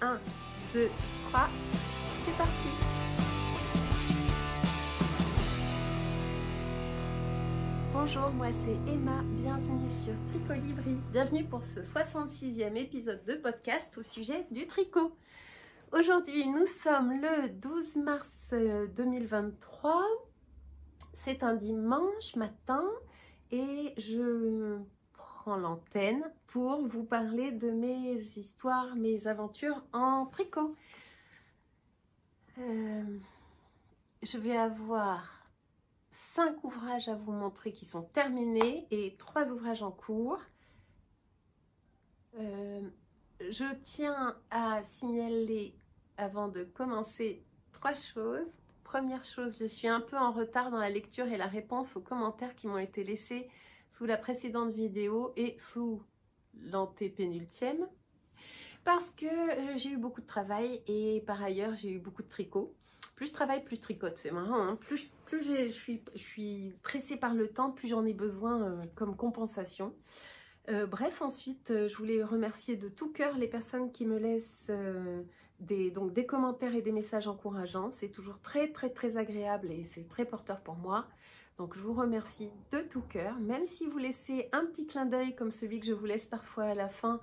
1, 2, 3, c'est parti! Bonjour, moi c'est Emma, bienvenue sur Tricolibri. Bienvenue pour ce 66e épisode de podcast au sujet du tricot. Aujourd'hui, nous sommes le 12 mars 2023. C'est un dimanche matin et je prends l'antenne pour vous parler de mes histoires, mes aventures en tricot. Je vais avoir 5 ouvrages à vous montrer qui sont terminés et 3 ouvrages en cours. Je tiens à signaler avant de commencer 3 choses. Première chose, je suis un peu en retard dans la lecture et la réponse aux commentaires qui m'ont été laissés sous la précédente vidéo et sous l'antépénultième parce que j'ai eu beaucoup de travail et par ailleurs j'ai eu beaucoup de tricot. Plus je travaille, plus je tricote, c'est marrant, hein. Plus je suis pressée par le temps, plus j'en ai besoin comme compensation. Bref, ensuite, je voulais remercier de tout cœur les personnes qui me laissent des commentaires et des messages encourageants. C'est toujours très agréable et c'est très porteur pour moi. Donc, je vous remercie de tout cœur. Même si vous laissez un petit clin d'œil comme celui que je vous laisse parfois à la fin,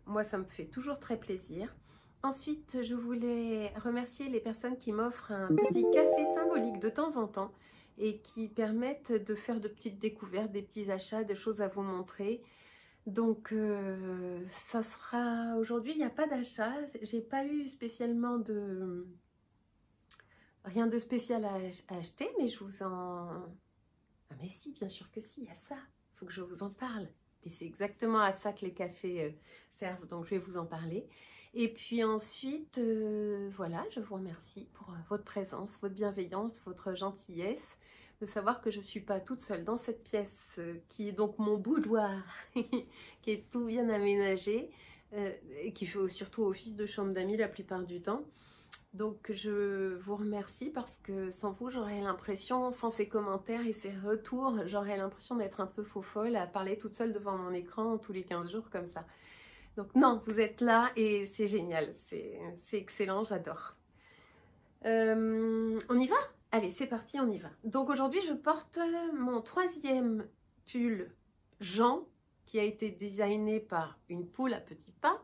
moi, ça me fait toujours très plaisir. Ensuite, je voulais remercier les personnes qui m'offrent un petit café symbolique de temps en temps et qui permettent de faire de petites découvertes, des petits achats, des choses à vous montrer. Donc, ça sera aujourd'hui, il n'y a pas d'achat. J'ai pas eu spécialement rien de spécial à acheter, mais je vous en... Ah mais si, bien sûr que si, il y a ça. Il faut que je vous en parle. Et c'est exactement à ça que les cafés servent, donc je vais vous en parler. Et puis ensuite, voilà, je vous remercie pour votre présence, votre bienveillance, votre gentillesse, de savoir que je ne suis pas toute seule dans cette pièce qui est donc mon boudoir, qui est tout bien aménagé, et qui fait surtout office de chambre d'amis la plupart du temps. Donc je vous remercie parce que sans vous, j'aurais l'impression, sans ces commentaires et ces retours, j'aurais l'impression d'être un peu faux-folle à parler toute seule devant mon écran tous les 15 jours comme ça. Donc non, vous êtes là et c'est génial, c'est excellent, j'adore. On y va? Allez, c'est parti, on y va. Donc aujourd'hui, je porte mon 3e pull Jean qui a été designé par une poule à petits pas,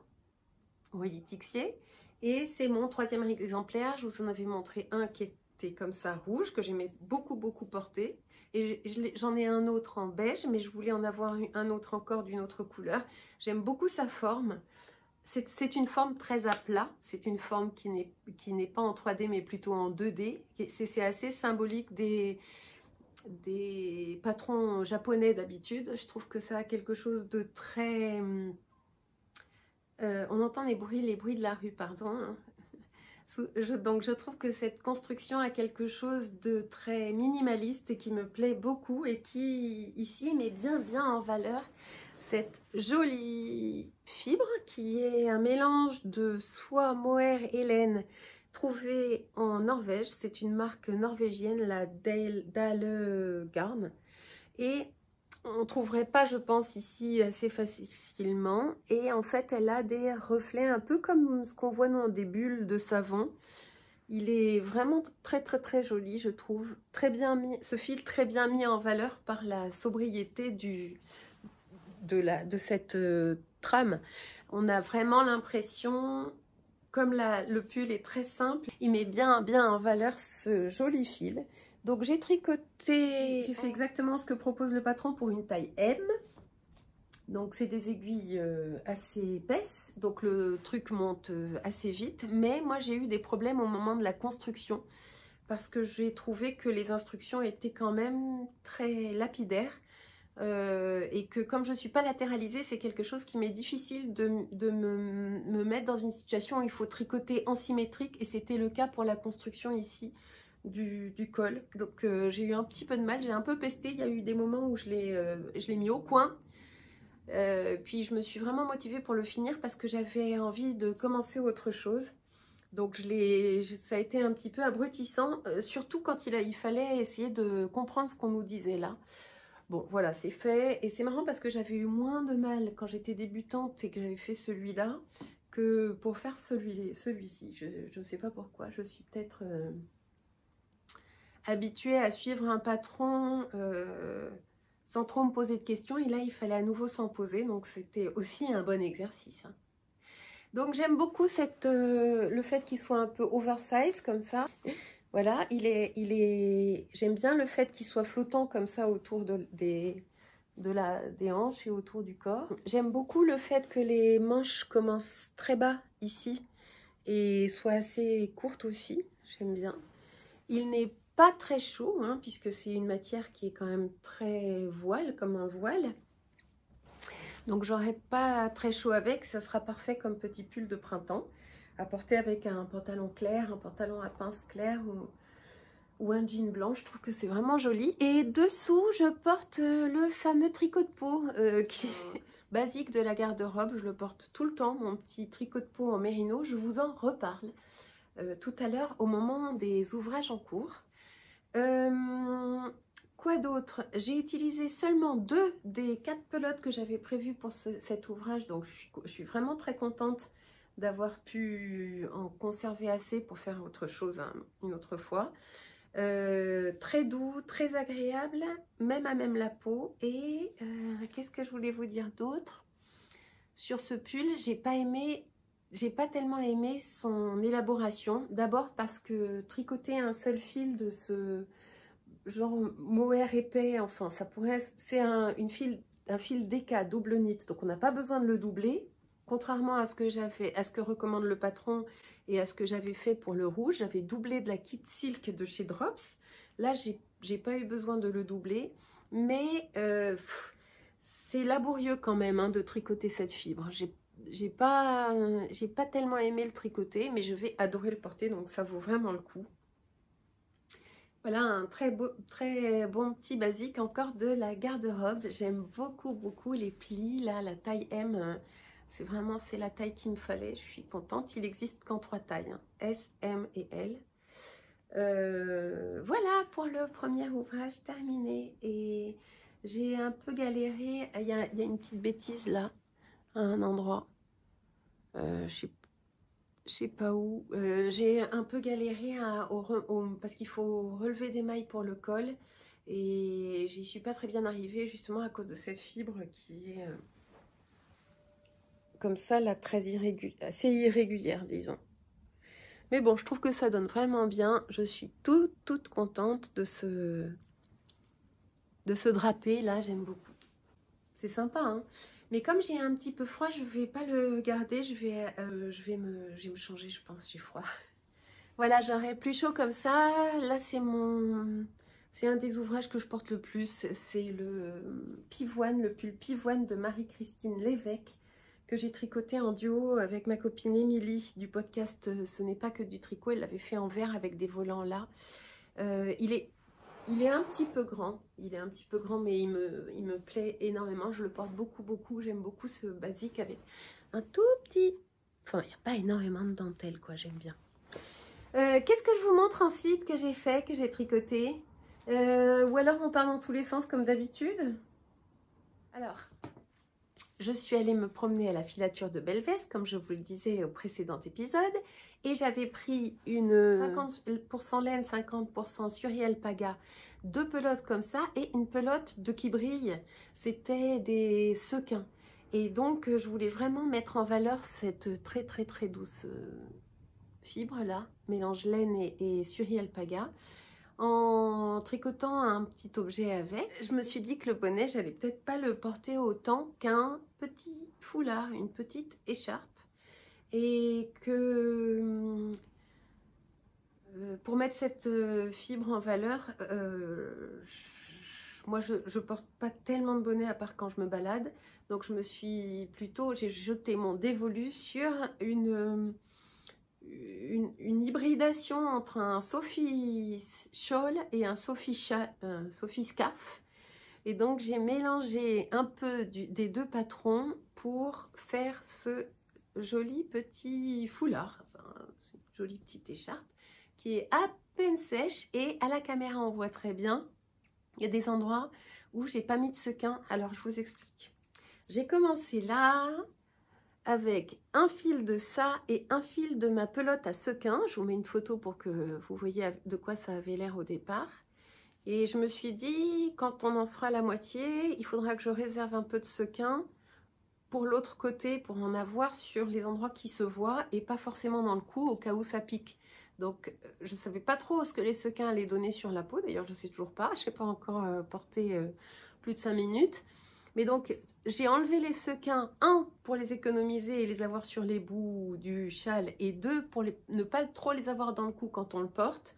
Willy Tixier. Et c'est mon 3e exemplaire. Je vous en avais montré un qui était comme ça rouge, que j'aimais beaucoup porter. Et j'en ai un autre en beige, mais je voulais en avoir un autre encore d'une autre couleur. J'aime beaucoup sa forme. C'est une forme très à plat. C'est une forme qui n'est pas en 3D, mais plutôt en 2D. C'est assez symbolique des patrons japonais d'habitude. Je trouve que ça a quelque chose de très... on entend les bruits de la rue, pardon. Donc je trouve que cette construction a quelque chose de très minimaliste et qui me plaît beaucoup et qui ici met bien en valeur cette jolie fibre qui est un mélange de soie mohair et laine trouvée en Norvège. C'est une marque norvégienne, la Dalegarn, et on ne trouverait pas, je pense, ici assez facilement. Et en fait, elle a des reflets un peu comme ce qu'on voit dans des bulles de savon. Il est vraiment très joli, je trouve. Très bien mis, ce fil très bien mis en valeur par la sobriété de cette trame. On a vraiment l'impression, comme le pull est très simple, il met bien en valeur ce joli fil. Donc j'ai tricoté, j'ai fait exactement ce que propose le patron pour une taille M. Donc c'est des aiguilles assez épaisses, donc le truc monte assez vite. Mais moi j'ai eu des problèmes au moment de la construction parce que j'ai trouvé que les instructions étaient quand même très lapidaires. Et que comme je ne suis pas latéralisée, c'est quelque chose qui m'est difficile de me mettre dans une situation où il faut tricoter en symétrique, et c'était le cas pour la construction ici du col. Donc j'ai eu un petit peu de mal, j'ai un peu pesté, il y a eu des moments où je l'ai mis au coin, puis je me suis vraiment motivée pour le finir parce que j'avais envie de commencer autre chose. Donc ça a été un petit peu abrutissant, surtout quand il fallait essayer de comprendre ce qu'on nous disait là. Bon, voilà, c'est fait. Et c'est marrant parce que j'avais eu moins de mal quand j'étais débutante et que j'avais fait celui-là que pour faire celui-ci. Je ne sais pas pourquoi, je suis peut-être habituée à suivre un patron sans trop me poser de questions. Et là, il fallait à nouveau s'en poser, donc c'était aussi un bon exercice. Hein. Donc j'aime beaucoup le fait qu'il soit un peu oversize comme ça. Voilà, j'aime bien le fait qu'il soit flottant comme ça autour des hanches et autour du corps. J'aime beaucoup le fait que les manches commencent très bas ici et soient assez courtes aussi. J'aime bien. Il n'est pas très chaud, hein, puisque c'est une matière qui est quand même très voile, comme un voile. Donc j'aurai pas très chaud avec, ça sera parfait comme petit pull de printemps, à porter avec un pantalon clair, un pantalon à pince claire ou un jean blanc. Je trouve que c'est vraiment joli. Et dessous, je porte le fameux tricot de peau qui est basique de la garde-robe. Je le porte tout le temps, mon petit tricot de peau en mérino. Je vous en reparle tout à l'heure au moment des ouvrages en cours. Quoi d'autre? J'ai utilisé seulement 2 des 4 pelotes que j'avais prévues pour cet ouvrage, donc je suis vraiment très contente d'avoir pu en conserver assez pour faire autre chose une autre fois. Très doux, très agréable, même à même la peau. Et qu'est-ce que je voulais vous dire d'autre? Sur ce pull, j'ai pas tellement aimé son élaboration. D'abord parce que tricoter un seul fil de ce genre mohair épais, enfin ça pourrait, c'est un fil DK double knit, donc on n'a pas besoin de le doubler, contrairement à ce que recommande le patron et à ce que j'avais fait pour le rouge. J'avais doublé de la Kit Silk de chez Drops. Là j'ai pas eu besoin de le doubler, mais c'est laborieux quand même hein, de tricoter cette fibre. J'ai pas tellement aimé le tricoter, mais je vais adorer le porter, donc ça vaut vraiment le coup. Voilà un très bon petit basique encore de la garde-robe. J'aime beaucoup les plis. Là, la taille M, c'est la taille qu'il me fallait. Je suis contente. Il n'existe qu'en 3 tailles, hein, S, M et L. Voilà pour le premier ouvrage terminé. Et j'ai un peu galéré. Il y a une petite bêtise là, à un endroit. Je sais pas où. J'ai un peu galéré parce qu'il faut relever des mailles pour le col. Et j'y suis pas très bien arrivée justement à cause de cette fibre qui est comme ça, là, assez irrégulière, disons. Mais bon, je trouve que ça donne vraiment bien. Je suis toute contente de ce drapé là, j'aime beaucoup. C'est sympa, hein. Mais comme j'ai un petit peu froid, je vais pas le garder, je vais me changer, je pense, j'ai froid. Voilà, j'aurai plus chaud comme ça. Là, c'est un des ouvrages que je porte le plus. C'est le pull pivoine de Marie-Christine Lévesque que j'ai tricoté en duo avec ma copine Émilie du podcast Ce n'est pas que du tricot. Elle l'avait fait en vert avec des volants là. Il est un petit peu grand, mais il me plaît énormément. Je le porte beaucoup. J'aime beaucoup ce basique avec un tout petit... Enfin, il n'y a pas énormément de dentelle, quoi. J'aime bien. Qu'est-ce que je vous montre ensuite que j'ai tricoté? Ou alors on part dans tous les sens comme d'habitude? Alors, je suis allée me promener à la filature de Belvès, comme je vous le disais au précédent épisode. Et j'avais pris une 50% laine, 50% Suri-Alpaga, 2 pelotes comme ça et une pelote qui brille. C'était des sequins. Et donc, je voulais vraiment mettre en valeur cette très douce fibre là, mélange laine et Suri-Alpaga. En tricotant un petit objet avec, je me suis dit que le bonnet, j'allais peut-être pas le porter autant qu'un petit foulard, une petite écharpe. Et que pour mettre cette fibre en valeur, moi je porte pas tellement de bonnets à part quand je me balade. Donc j'ai jeté mon dévolu sur une hybridation entre un Sophie Shawl et un Sophie Scarf. Et donc j'ai mélangé un peu des 2 patrons pour faire ce joli petit foulard, enfin, une jolie petite écharpe qui est à peine sèche et à la caméra on voit très bien. Il y a des endroits où j'ai pas mis de sequin, alors je vous explique. J'ai commencé là. avec un fil de ça et un fil de ma pelote à sequin. Je vous mets une photo pour que vous voyez de quoi ça avait l'air au départ. Et je me suis dit, quand on en sera à la moitié, il faudra que je réserve un peu de sequin pour l'autre côté, pour en avoir sur les endroits qui se voient et pas forcément dans le cou au cas où ça pique. Donc je ne savais pas trop ce que les sequins allaient donner sur la peau. D'ailleurs, je ne sais toujours pas. Je n'ai pas encore porté plus de 5 minutes. Mais donc, j'ai enlevé les sequins, un, pour les économiser et les avoir sur les bouts du châle, et deux, pour ne pas trop les avoir dans le cou quand on le porte.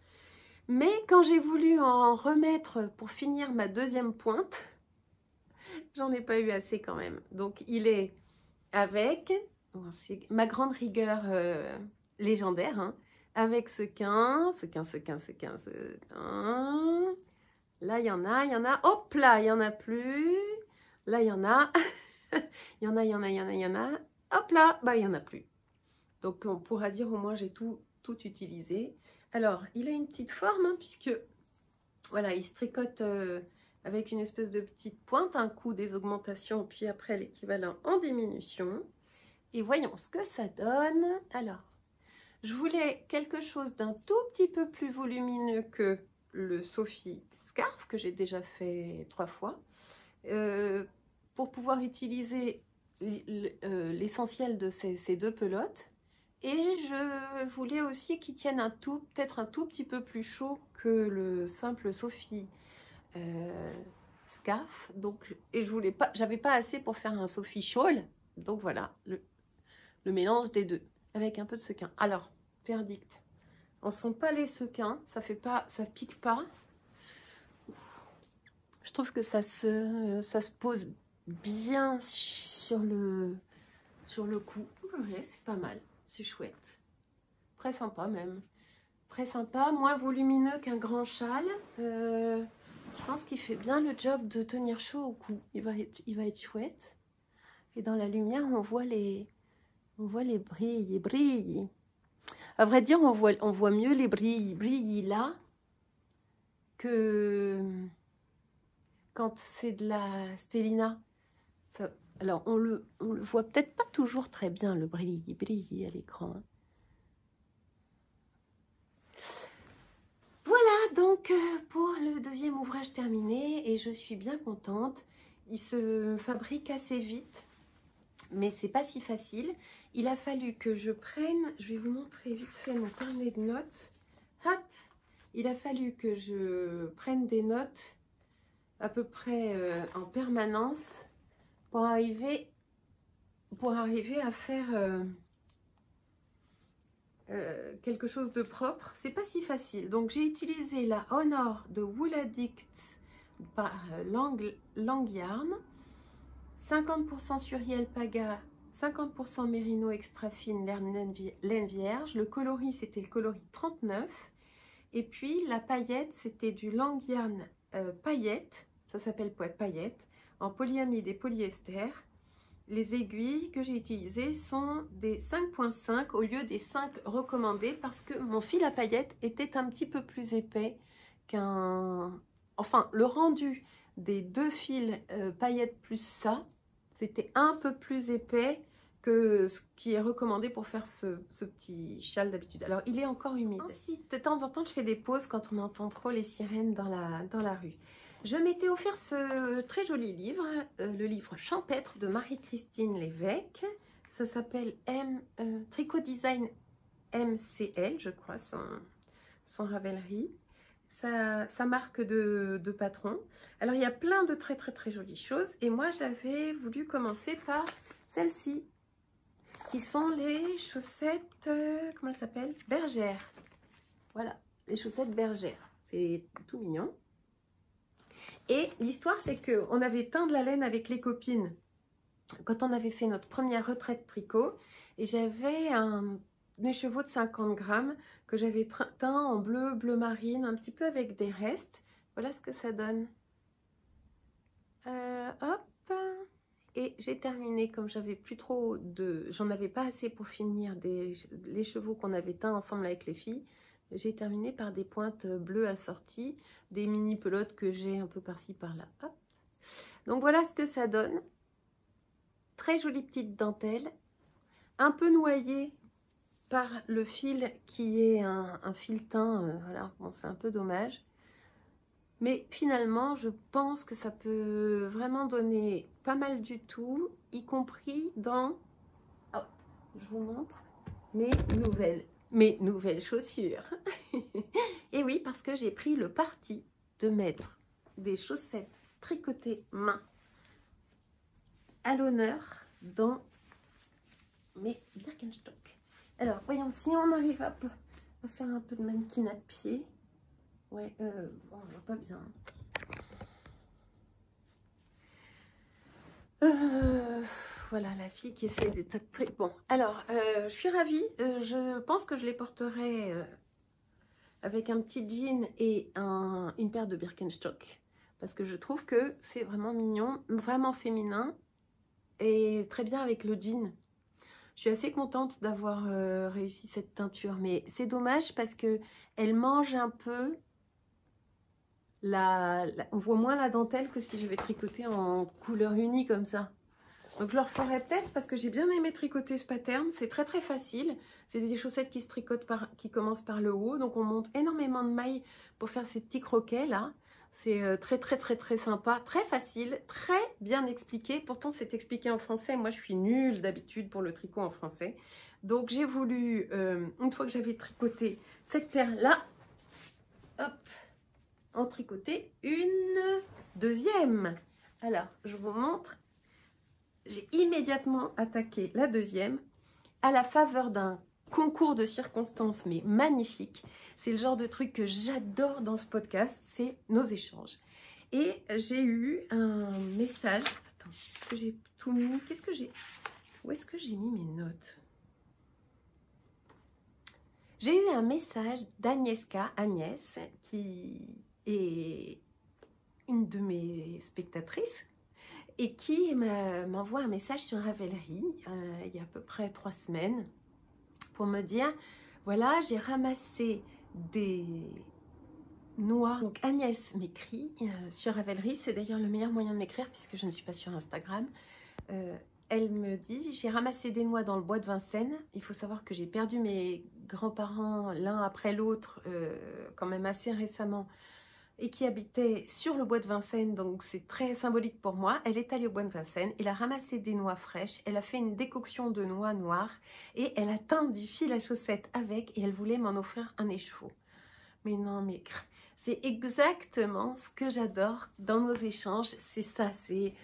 Mais quand j'ai voulu en remettre pour finir ma deuxième pointe, j'en ai pas eu assez quand même. Donc, il est avec, ma grande rigueur légendaire, hein, avec sequin. Là, il y en a. Hop là, il y en a plus. Là, il y en a. il y en a. Hop là, bah, il n'y en a plus. Donc, on pourra dire au moins j'ai tout utilisé. Alors, il a une petite forme, hein, puisque, voilà, il se tricote avec une espèce de petite pointe, un coup des augmentations, puis après l'équivalent en diminution. Et voyons ce que ça donne. Alors, je voulais quelque chose d'un tout petit peu plus volumineux que le Sophie Scarf, que j'ai déjà fait 3 fois. Pour pouvoir utiliser l'essentiel de ces deux pelotes. Et je voulais aussi qu'ils tiennent peut-être un tout petit peu plus chaud que le simple Sophie Scarf. Donc, et j'avais pas assez pour faire un Sophie Shawl. Donc voilà, le mélange des deux, avec un peu de sequin. Alors, verdict. On sent pas les sequins, ça pique pas. Je trouve que ça se pose bien sur le cou. Ouais, c'est pas mal, c'est chouette. Très sympa même. Très sympa, moins volumineux qu'un grand châle. Je pense qu'il fait bien le job de tenir chaud au cou. Il va être chouette. Et dans la lumière, on voit les brilles. Ils brillent. À vrai dire, on voit mieux les brilles là que quand c'est de la stélina. Alors, on le voit peut-être pas toujours très bien, le brille à l'écran. Voilà, donc, pour le deuxième ouvrage terminé, et je suis bien contente. Il se fabrique assez vite, mais c'est pas si facile. Il a fallu que je prenne, je vais vous montrer vite fait mon carnet de notes. Hop, il a fallu que je prenne des notes à peu près en permanence pour arriver à faire quelque chose de propre. C'est pas si facile. Donc j'ai utilisé la Honor de Wool Addict par Lang Yarn, 50% Suri Alpaga, 50% Mérino extra fine laine vierge. Le coloris, c'était le coloris 39. Et puis la paillette, c'était du Lang Yarn paillette, ça s'appelle paillette, en polyamide et polyester. Les aiguilles que j'ai utilisées sont des 5.5 au lieu des 5 recommandés parce que mon fil à paillettes était un petit peu plus épais qu'un... Enfin, le rendu des deux fils paillettes plus ça, c'était un peu plus épais que ce qui est recommandé pour faire ce petit châle d'habitude. Alors, il est encore humide. Ensuite, de temps en temps, je fais des pauses quand on entend trop les sirènes dans la rue. Je m'étais offert ce très joli livre, le livre Champêtre de Marie-Christine Lévesque. Ça s'appelle Tricot Design MCL, je crois, son Ravelry. Sa marque de patron. Alors, il y a plein de très jolies choses. Et moi, j'avais voulu commencer par celle-ci, qui sont les chaussettes, comment elles s'appellent? Bergère. Voilà, les chaussettes bergères. C'est tout mignon. Et l'histoire, c'est qu'on avait teint de la laine avec les copines quand on avait fait notre première retraite tricot. Et j'avais un écheveau de 50 grammes que j'avais teint en bleu marine, un petit peu avec des restes. Voilà ce que ça donne. Hop. Et j'ai terminé, comme j'avais plus trop de... J'en avais pas assez pour finir les chevaux qu'on avait teints ensemble avec les filles. J'ai terminé par des pointes bleues assorties, des mini pelotes que j'ai un peu par-ci par-là. Donc voilà ce que ça donne. Très jolie petite dentelle. un peu noyé par le fil qui est un fil teint. Voilà, bon, c'est un peu dommage. Mais finalement, je pense que ça peut vraiment donner pas mal du tout, y compris dans... Oh, je vous montre mes nouvelles chaussures. Et oui, parce que j'ai pris le parti de mettre des chaussettes tricotées main à l'honneur dans mes Birkenstock. Alors, voyons si on arrive à faire un peu de mannequin à pied. Ouais, bon, on voit pas bien. Voilà la fille qui essaie des tas de trucs. Bon, alors, je suis ravie. Je pense que je les porterai avec un petit jean et une paire de Birkenstock. Parce que je trouve que c'est vraiment mignon, vraiment féminin et très bien avec le jean. Je suis assez contente d'avoir réussi cette teinture. Mais c'est dommage parce que elle mange un peu... on voit moins la dentelle que si je vais tricoter en couleur unie comme ça. Donc je le referai peut-être parce que j'ai bien aimé tricoter ce pattern. C'est très très facile. C'est des chaussettes qui se tricotent qui commencent par le haut. Donc on monte énormément de mailles pour faire ces petits croquets là. C'est très très très très sympa, très facile, très bien expliqué. Pourtant c'est expliqué en français. Moi je suis nulle d'habitude pour le tricot en français. Donc j'ai voulu, une fois que j'avais tricoté cette paire là, hop, en tricoter une deuxième. Alors, je vous montre. J'ai immédiatement attaqué la deuxième à la faveur d'un concours de circonstances, mais magnifique. C'est le genre de truc que j'adore dans ce podcast, c'est nos échanges. Et j'ai eu un message. Attends, est-ce que j'ai tout mis? Qu'est-ce que j'ai? Où est-ce que j'ai mis mes notes? J'ai eu un message d'Agnieszka, Agnès, qui est une de mes spectatrices et qui m'envoie un message sur Ravelry il y a à peu près 3 semaines pour me dire voilà, j'ai ramassé des noix. Donc Agnès m'écrit sur Ravelry, c'est d'ailleurs le meilleur moyen de m'écrire puisque je ne suis pas sur Instagram. Elle me dit j'ai ramassé des noix dans le bois de Vincennes. Il faut savoir que j'ai perdu mes grands-parents l'un après l'autre quand même assez récemment et qui habitait sur le bois de Vincennes, donc c'est très symbolique pour moi. Elle est allée au bois de Vincennes, elle a ramassé des noix fraîches, elle a fait une décoction de noix noires et elle a teint du fil à chaussette avec et elle voulait m'en offrir un écheveau. Mais non, mais c'est exactement ce que j'adore dans nos échanges, c'est ça, c'est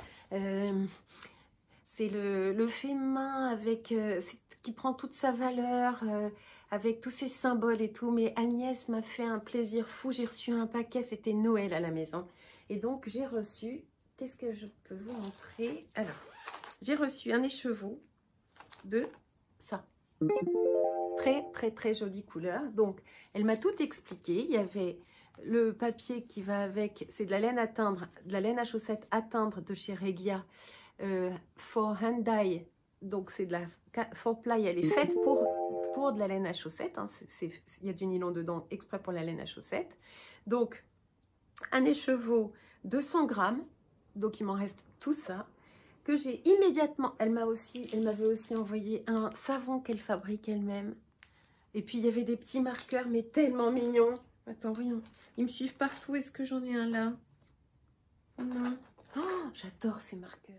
le fait main avec, qui prend toute sa valeur, avec tous ces symboles et tout. Mais Agnès m'a fait un plaisir fou. J'ai reçu un paquet, c'était Noël à la maison. Et donc, j'ai reçu, qu'est-ce que je peux vous montrer? Alors, j'ai reçu un écheveau de ça. Très, très, très jolie couleur. Donc, elle m'a tout expliqué. Il y avait le papier qui va avec, c'est de la laine à teindre, de la laine à chaussettes à teindre de chez Regia for hand dye. Donc, c'est de la for ply, elle est faite pour de la laine à chaussettes, hein. Il y a du nylon dedans exprès pour la laine à chaussettes. Donc un écheveau de 100 grammes, donc il m'en reste tout ça que j'ai immédiatement. Elle m'avait aussi envoyé un savon qu'elle fabrique elle-même et puis il y avait des petits marqueurs mais tellement mignons. Attends, voyons, ils me suivent partout. Est-ce que j'en ai un là? Non. Oh, j'adore ces marqueurs.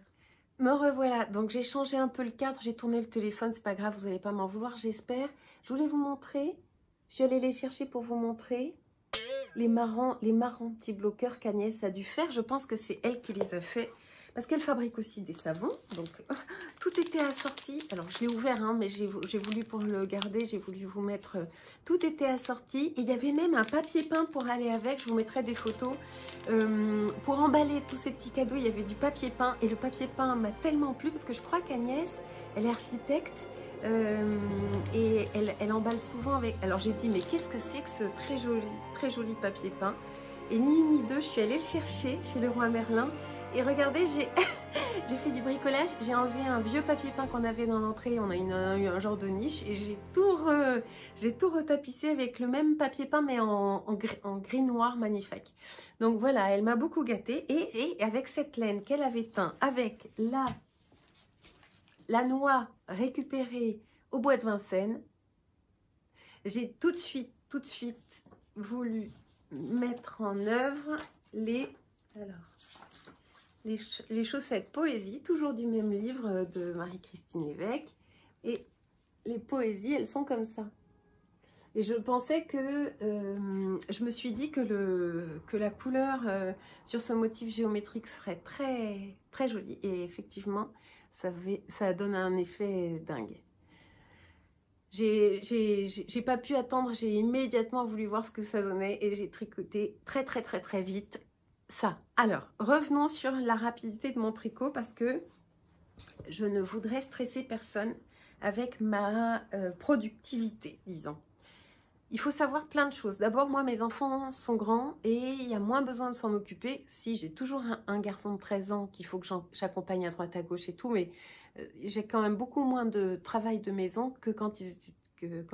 Me revoilà, donc j'ai changé un peu le cadre, j'ai tourné le téléphone, c'est pas grave, vous n'allez pas m'en vouloir, j'espère. Je voulais vous montrer, je suis allée les chercher pour vous montrer les marrants petits bloqueurs qu'Agnès a dû faire. Je pense que c'est elle qui les a fait, parce qu'elle fabrique aussi des savons, donc tout était assorti. Alors je l'ai ouvert, hein, mais j'ai voulu pour le garder, j'ai voulu vous mettre, tout était assorti. Et il y avait même un papier peint pour aller avec, je vous mettrai des photos. Pour emballer tous ces petits cadeaux, il y avait du papier peint et le papier peint m'a tellement plu parce que je crois qu'Agnès, elle est architecte et elle emballe souvent avec... Alors j'ai dit mais qu'est-ce que c'est que ce très joli papier peint? Et ni une ni deux, je suis allée le chercher chez Leroy Merlin et regardez, j'ai fait du bricolage, j'ai enlevé un vieux papier peint qu'on avait dans l'entrée, on a eu un genre de niche et j'ai tout retapissé avec le même papier peint mais en gris noir magnifique. Donc voilà, elle m'a beaucoup gâtée et avec cette laine qu'elle avait teint avec la noix récupérée au bois de Vincennes. J'ai tout de suite voulu mettre en œuvre les chaussettes poésie, toujours du même livre de Marie-Christine Lévesque. Et les poésies, elles sont comme ça. Et je pensais que, je me suis dit que la couleur sur ce motif géométrique serait très, très jolie. Et effectivement, ça donne un effet dingue. J'ai pas pu attendre, j'ai immédiatement voulu voir ce que ça donnait et j'ai tricoté très, très, très, très vite ça. Alors, revenons sur la rapidité de mon tricot parce que je ne voudrais stresser personne avec ma productivité, disons. Il faut savoir plein de choses. D'abord, moi, mes enfants sont grands et il y a moins besoin de s'en occuper. Si, j'ai toujours un garçon de 13 ans qu'il faut que j'accompagne à droite à gauche et tout, mais j'ai quand même beaucoup moins de travail de maison que quand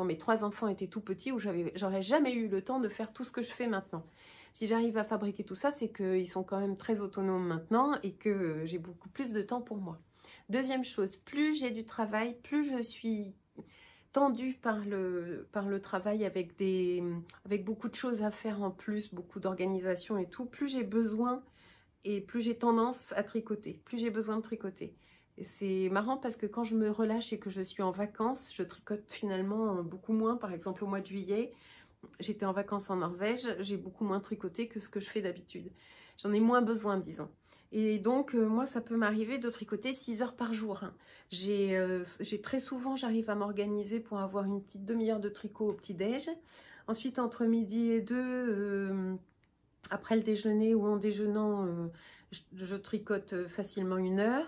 mes 3 enfants étaient tout petits, où j'aurais jamais eu le temps de faire tout ce que je fais maintenant. Si j'arrive à fabriquer tout ça, c'est qu'ils sont quand même très autonomes maintenant et que j'ai beaucoup plus de temps pour moi. Deuxième chose, plus j'ai du travail, plus je suis tendue par le travail avec beaucoup de choses à faire en plus, beaucoup d'organisation et tout, plus j'ai besoin et plus j'ai tendance à tricoter, plus j'ai besoin de tricoter. C'est marrant parce que quand je me relâche et que je suis en vacances, je tricote finalement beaucoup moins. Par exemple, au mois de juillet, j'étais en vacances en Norvège, j'ai beaucoup moins tricoté que ce que je fais d'habitude. J'en ai moins besoin, disons. Et donc, moi, ça peut m'arriver de tricoter 6 heures par jour. Hein. Très souvent, j'arrive à m'organiser pour avoir une petite demi-heure de tricot au petit-déj. Ensuite, entre midi et 2, après le déjeuner ou en déjeunant, je tricote facilement 1 heure.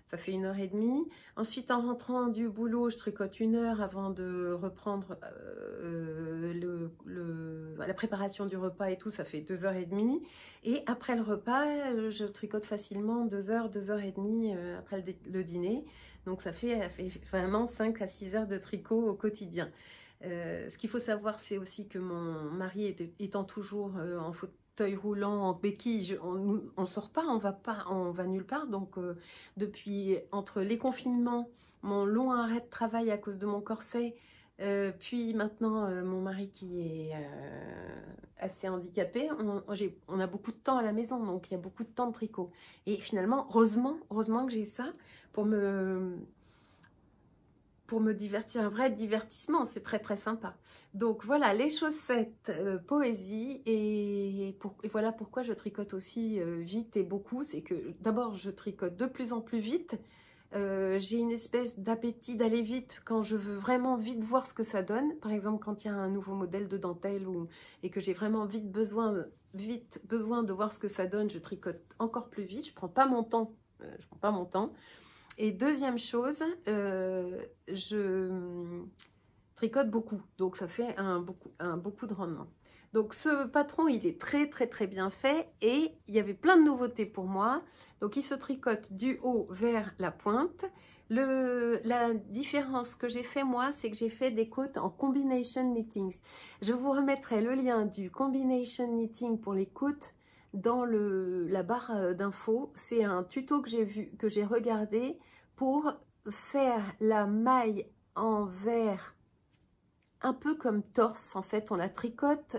Ça fait 1h30. Ensuite, en rentrant du boulot, je tricote 1 heure avant de reprendre la préparation du repas et tout. Ça fait 2h30. Et après le repas, je tricote facilement 2 heures, 2h30 après le dîner. Donc, ça fait vraiment 5 à 6 heures de tricot au quotidien. Ce qu'il faut savoir, c'est aussi que mon mari étant toujours en fauteuil roulant, en béquille, on sort pas, on va nulle part. Donc depuis entre les confinements, mon long arrêt de travail à cause de mon corset, puis maintenant mon mari qui est assez handicapé, on a beaucoup de temps à la maison, donc il y a beaucoup de temps de tricot. Et finalement, heureusement que j'ai ça pour me divertir, un vrai divertissement, c'est très très sympa. Donc voilà, les chaussettes poésie, et voilà pourquoi je tricote aussi vite et beaucoup, c'est que d'abord je tricote de plus en plus vite, j'ai une espèce d'appétit d'aller vite quand je veux vraiment vite voir ce que ça donne, par exemple quand il y a un nouveau modèle de dentelle et que j'ai vraiment vite besoin de voir ce que ça donne, je tricote encore plus vite, je prends pas mon temps, Et deuxième chose, je tricote beaucoup, donc ça fait beaucoup de rendement. Donc ce patron, il est très très très bien fait et il y avait plein de nouveautés pour moi. Donc il se tricote du haut vers la pointe. La différence que j'ai fait moi, c'est que j'ai fait des côtes en combination knitting. Je vous remettrai le lien du combination knitting pour les côtes dans la barre d'infos. C'est un tuto que j'ai regardé pour faire la maille en vert un peu comme torse. En fait, on la tricote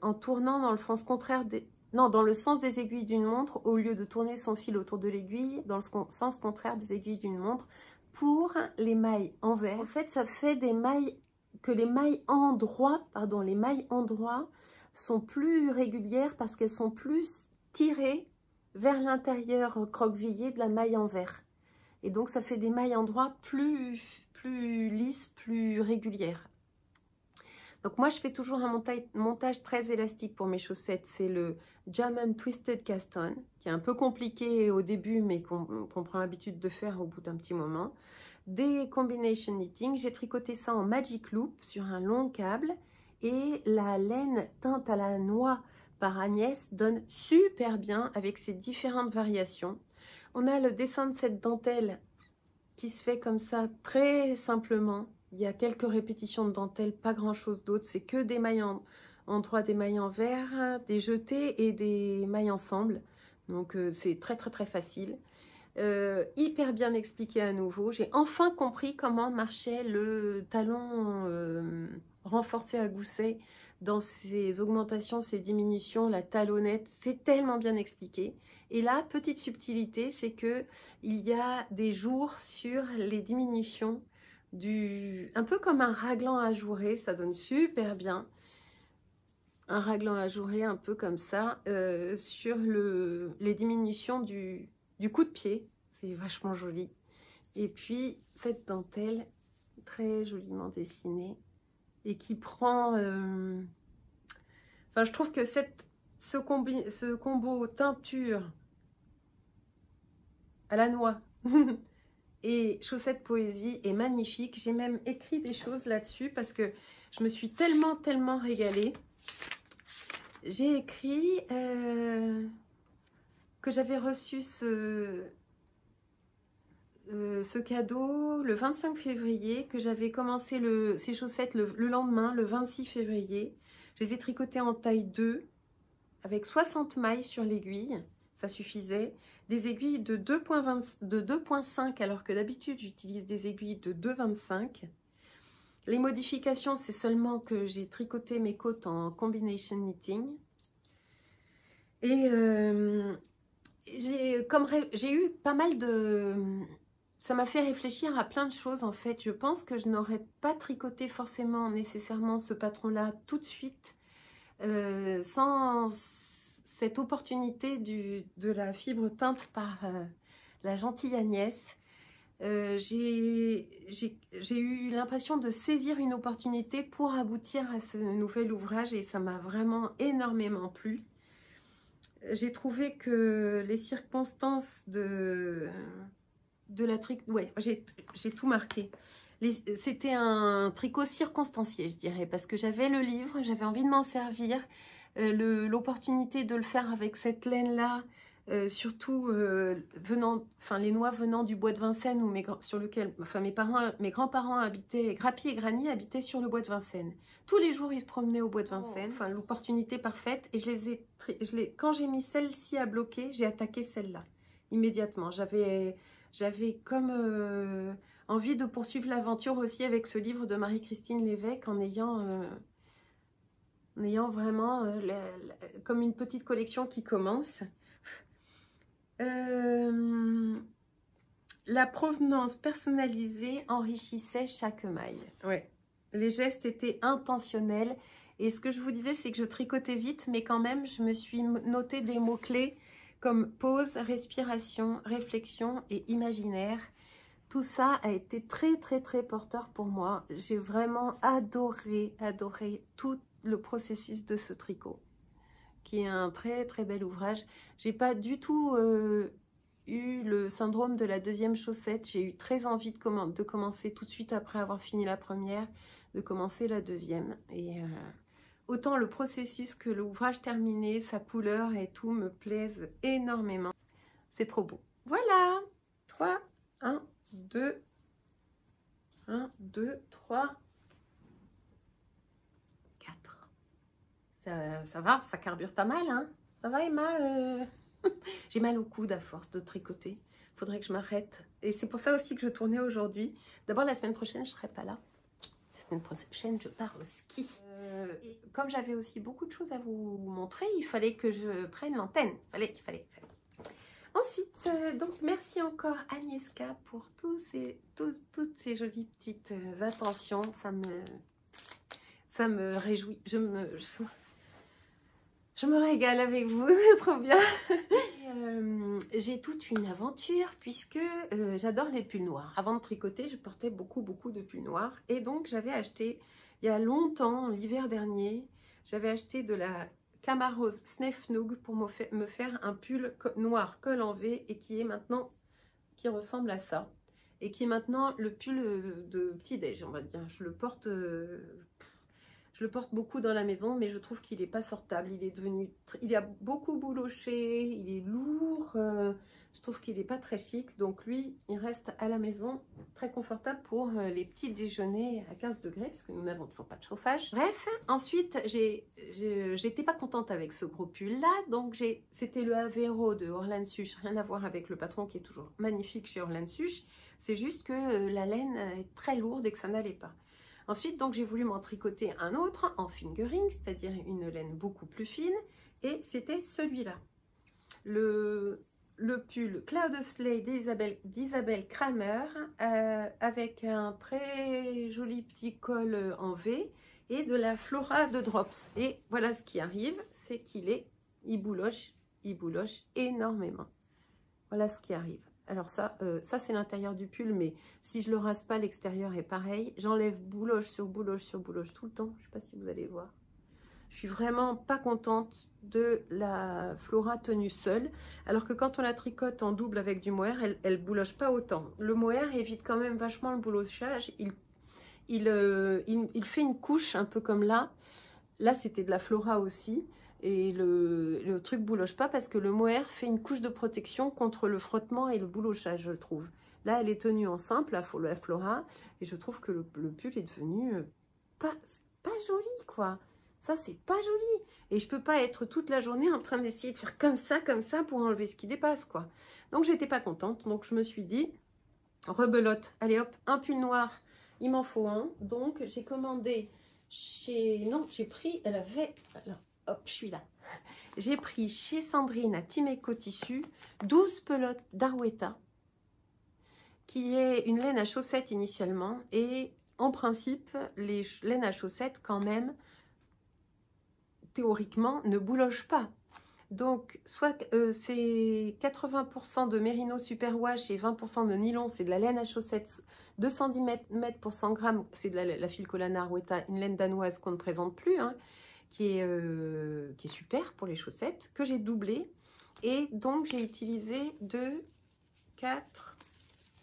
en tournant dans le sens contraire dans le sens des aiguilles d'une montre, au lieu de tourner son fil autour de l'aiguille, dans le sens contraire des aiguilles d'une montre, pour les mailles en vert. En fait, ça fait des mailles les mailles en droit sont plus régulières parce qu'elles sont plus tirées vers l'intérieur croquevillé de la maille en vert. Et donc, ça fait des mailles en droit plus lisses, plus régulières. Donc, moi, je fais toujours un montage très élastique pour mes chaussettes. C'est le German Twisted Cast On, qui est un peu compliqué au début, mais qu'on prend l'habitude de faire au bout d'un petit moment. Des combination knitting, j'ai tricoté ça en magic loop sur un long câble. Et la laine teinte à la noix par Agnès donne super bien avec ses différentes variations. On a le dessin de cette dentelle qui se fait comme ça très simplement. Il y a quelques répétitions de dentelle, pas grand chose d'autre. C'est que des mailles en droit, des mailles en vert, des jetées et des mailles ensemble. Donc c'est très très très facile. hyper bien expliqué à nouveau. J'ai enfin compris comment marchait le talon renforcé à gousset dans ses augmentations, ses diminutions, la talonnette. C'est tellement bien expliqué. Et là, petite subtilité, c'est que il y a des jours sur les diminutions un peu comme un raglan ajouré, ça donne super bien. Un raglan ajouré un peu comme ça sur les diminutions du coup de pied. C'est vachement joli. Et puis cette dentelle très joliment dessinée et qui prend... Enfin, je trouve que ce combo teinture à la noix et chaussettes poésie est magnifique. J'ai même écrit des choses là-dessus parce que je me suis tellement régalée. J'ai écrit que j'avais reçu ce cadeau le 25 février, que j'avais commencé ces chaussettes le lendemain, le 26 février. Je les ai tricotées en taille 2 avec 60 mailles sur l'aiguille, ça suffisait. Des aiguilles de 2,5 alors que d'habitude j'utilise des aiguilles de 2,25. Les modifications, c'est seulement que j'ai tricoté mes côtes en combination knitting. Et j'ai eu pas mal de... Ça m'a fait réfléchir à plein de choses en fait. Je pense que je n'aurais pas tricoté forcément nécessairement ce patron-là tout de suite sans cette opportunité de la fibre teinte par la gentille Agnès. J'ai eu l'impression de saisir une opportunité pour aboutir à ce nouvel ouvrage et ça m'a vraiment énormément plu. J'ai trouvé que les circonstances de la tricot... Ouais, j'ai tout marqué. C'était un tricot circonstancié, je dirais, parce que j'avais le livre, j'avais envie de m'en servir. L'opportunité de le faire avec cette laine-là, surtout les noix venant du bois de Vincennes, sur lequel mes grands-parents habitaient, Grappy et Grani habitaient sur le bois de Vincennes. Tous les jours, ils se promenaient au bois de Vincennes. Enfin, l'opportunité parfaite. Et quand j'ai mis celle-ci à bloquer, j'ai attaqué celle-là immédiatement. J'avais comme envie de poursuivre l'aventure aussi avec ce livre de Marie-Christine Lévesque en ayant vraiment comme une petite collection qui commence. La provenance personnalisée enrichissait chaque maille. Ouais. Les gestes étaient intentionnels. Et ce que je vous disais, c'est que je tricotais vite, mais quand même, je me suis noté des mots-clés comme pause, respiration, réflexion et imaginaire. Tout ça a été très porteur pour moi. J'ai vraiment adoré tout le processus de ce tricot, qui est un très bel ouvrage. J'ai pas du tout eu le syndrome de la deuxième chaussette. J'ai eu très envie de commencer tout de suite après avoir fini la première, de commencer la deuxième. Et autant le processus que l'ouvrage terminé, sa couleur et tout me plaisent énormément. C'est trop beau. Voilà, 3, 1, 2, 1, 2, 3, 4. Ça va, ça carbure pas mal, hein? Ça va, Emma? J'ai mal au coude à force de tricoter. Faudrait que je m'arrête. Et c'est pour ça aussi que je tournais aujourd'hui. D'abord, la semaine prochaine, je serai pas là. La semaine prochaine, je pars au ski. Et comme j'avais aussi beaucoup de choses à vous montrer, il fallait que je prenne l'antenne. Il fallait. Ensuite, donc merci encore Agnieszka pour toutes ces jolies petites attentions. Ça me réjouit. Je me régale avec vous, trop bien. J'ai toute une aventure puisque j'adore les pulls noirs. Avant de tricoter, je portais beaucoup de pulls noirs. Et donc, j'avais acheté, il y a longtemps, l'hiver dernier, j'avais acheté de la Camarose Snefnoog pour me faire un pull noir col en V et qui ressemble à ça. Et qui est maintenant le pull de petit-déj, on va dire. Je le porte beaucoup dans la maison, mais je trouve qu'il n'est pas sortable. Il a beaucoup bouloché, il est lourd. Je trouve qu'il n'est pas très chic. Donc lui, il reste à la maison très confortable pour les petits déjeuners à 15 degrés, puisque nous n'avons toujours pas de chauffage. Bref, ensuite, j'étais pas contente avec ce gros pull-là. Donc c'était le Avero de Orlan Such, rien à voir avec le patron qui est toujours magnifique chez Orlan Such. C'est juste que la laine est très lourde et que ça n'allait pas. Ensuite, donc j'ai voulu m'en tricoter un autre en fingering, c'est-à-dire une laine beaucoup plus fine. Et c'était celui-là. Le pull Cloud Slay d'Isabelle Kramer avec un très joli petit col en V et de la Flora de Drops. Et voilà ce qui arrive, c'est il bouloche énormément. Voilà ce qui arrive. Alors ça c'est l'intérieur du pull, mais si je le rase pas, l'extérieur est pareil. J'enlève bouloche sur bouloche sur bouloche tout le temps. Je ne sais pas si vous allez voir. Je suis vraiment pas contente de la Flora tenue seule, alors que quand on la tricote en double avec du mohair, elle bouloche pas autant. Le mohair évite quand même vachement le boulochage. Il fait une couche un peu comme là. Là, c'était de la Flora aussi. Et le truc bouloche pas parce que le mohair fait une couche de protection contre le frottement et le boulochage, je trouve. Là, elle est tenue en simple, la Flora, et je trouve que le pull est devenu pas joli, quoi. Ça, c'est pas joli. Et je peux pas être toute la journée en train d'essayer de faire comme ça pour enlever ce qui dépasse, quoi. Donc, j'étais pas contente. Donc, je me suis dit, rebelote. Allez, hop, un pull noir. Il m'en faut un. Donc, j'ai commandé chez... Non, j'ai pris... Elle avait... Alors, hop, je suis là. J'ai pris chez Sandrine à Timeco Tissu 12 pelotes d'Arwetta, qui est une laine à chaussettes initialement. Et en principe, les laines à chaussettes, quand même, théoriquement, ne bouloche pas. Donc, soit c'est 80% de mérino superwash et 20% de nylon, c'est de la laine à chaussettes, 210 mètres pour 100 grammes, c'est de la Filcolana Arwetta, une laine danoise qu'on ne présente plus, hein, qui est super pour les chaussettes, que j'ai doublé. Et donc, j'ai utilisé 2, 4,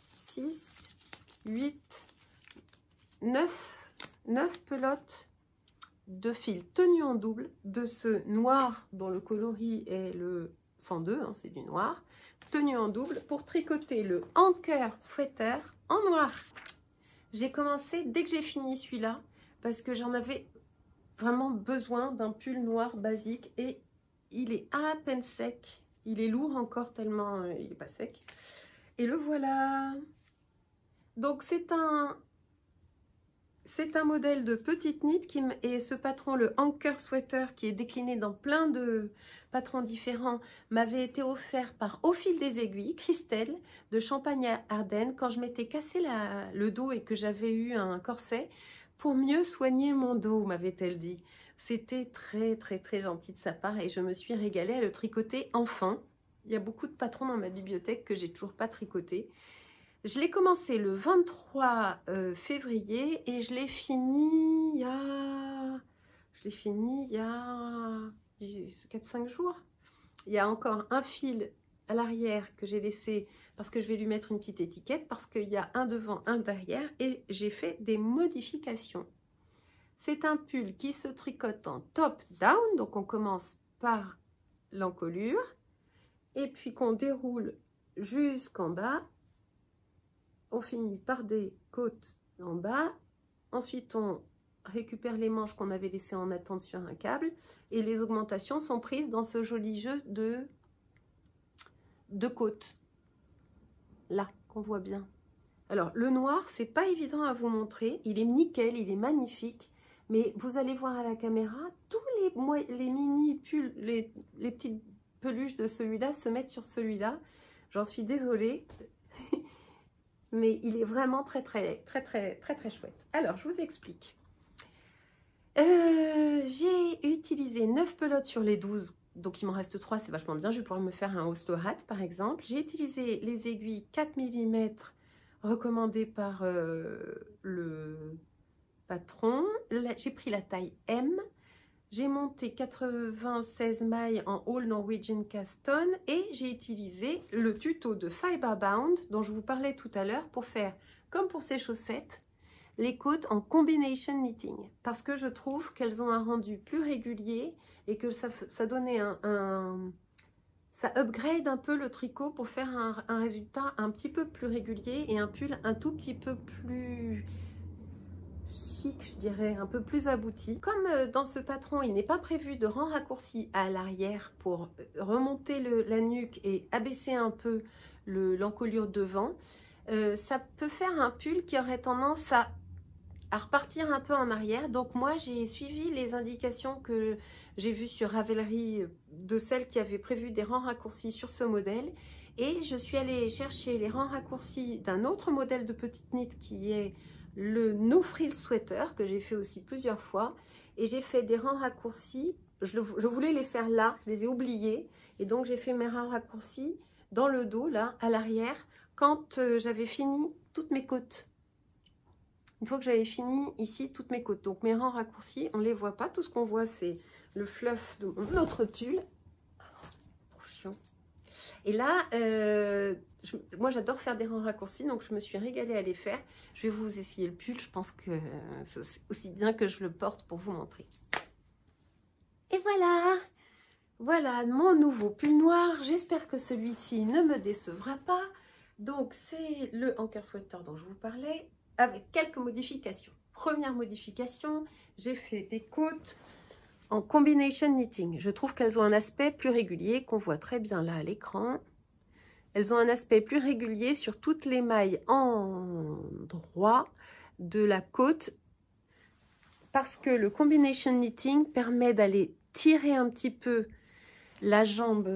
6, 8, 9 pelotes de fil tenu en double, de ce noir dont le coloris est le 102, hein, c'est du noir, tenu en double pour tricoter le Anker Sweater en noir. J'ai commencé dès que j'ai fini celui-là parce que j'en avais vraiment besoin d'un pull noir basique et il est à peine sec, il est lourd encore tellement il n'est pas sec. Et le voilà. Donc c'est un modèle de petite knit et ce patron, le Anker Sweater, qui est décliné dans plein de patrons différents, m'avait été offert par Au fil des aiguilles, Christelle, de Champagne-Ardenne, quand je m'étais cassé le dos et que j'avais eu un corset pour mieux soigner mon dos, m'avait-elle dit. C'était très très très gentil de sa part et je me suis régalée à le tricoter enfin. Il y a beaucoup de patrons dans ma bibliothèque que j'ai toujours pas tricoté. Je l'ai commencé le 23 février et je l'ai fini il y a 4-5 jours. Il y a encore un fil à l'arrière que j'ai laissé parce que je vais lui mettre une petite étiquette parce qu'il y a un devant, un derrière et j'ai fait des modifications. C'est un pull qui se tricote en top-down, donc on commence par l'encolure et puis qu'on déroule jusqu'en bas. On finit par des côtes en bas. Ensuite, on récupère les manches qu'on avait laissées en attente sur un câble. Et les augmentations sont prises dans ce joli jeu de côtes. Là, qu'on voit bien. Alors, le noir, c'est pas évident à vous montrer. Il est nickel, il est magnifique. Mais vous allez voir à la caméra, tous les mini pulls, les petites peluches de celui-là se mettent sur celui-là. J'en suis désolée. Mais il est vraiment très chouette. Alors, je vous explique. J'ai utilisé 9 pelotes sur les 12, donc il m'en reste 3, c'est vachement bien. Je vais pouvoir me faire un Oslo hat, par exemple. J'ai utilisé les aiguilles 4 mm recommandées par le patron. J'ai pris la taille M. J'ai monté 96 mailles en All Norwegian Cast On et j'ai utilisé le tuto de Fiberbound dont je vous parlais tout à l'heure pour faire, comme pour ces chaussettes, les côtes en combination knitting. Parce que je trouve qu'elles ont un rendu plus régulier et que ça donnait ça upgrade un peu le tricot pour faire un résultat un petit peu plus régulier et un pull un tout petit peu plus chic, je dirais, un peu plus abouti. Comme dans ce patron, il n'est pas prévu de rang raccourci à l'arrière pour remonter la nuque et abaisser un peu l'encolure devant, ça peut faire un pull qui aurait tendance à repartir un peu en arrière. Donc moi, j'ai suivi les indications que j'ai vues sur Ravelry de celles qui avaient prévu des rangs raccourcis sur ce modèle. Et je suis allée chercher les rangs raccourcis d'un autre modèle de petite knit qui est le No Frill Sweater, que j'ai fait aussi plusieurs fois. Et j'ai fait des rangs raccourcis. Je voulais les faire là, je les ai oubliés. Et donc j'ai fait mes rangs raccourcis dans le dos, là, à l'arrière, quand j'avais fini toutes mes côtes. Une fois que j'avais fini ici toutes mes côtes. Donc mes rangs raccourcis, on ne les voit pas. Tout ce qu'on voit, c'est le fluff de mon autre pull. Trop chiant. Et là, moi j'adore faire des rangs raccourcis, donc je me suis régalée à les faire. Je vais vous essayer le pull. Je pense que c'est aussi bien que je le porte pour vous montrer. Et voilà! Voilà mon nouveau pull noir. J'espère que celui-ci ne me décevra pas. Donc c'est le Anker Sweater dont je vous parlais, avec quelques modifications. Première modification, j'ai fait des côtes en combination knitting. Je trouve qu'elles ont un aspect plus régulier, qu'on voit très bien là à l'écran. Elles ont un aspect plus régulier sur toutes les mailles en droit de la côte, parce que le combination knitting permet d'aller tirer un petit peu la jambe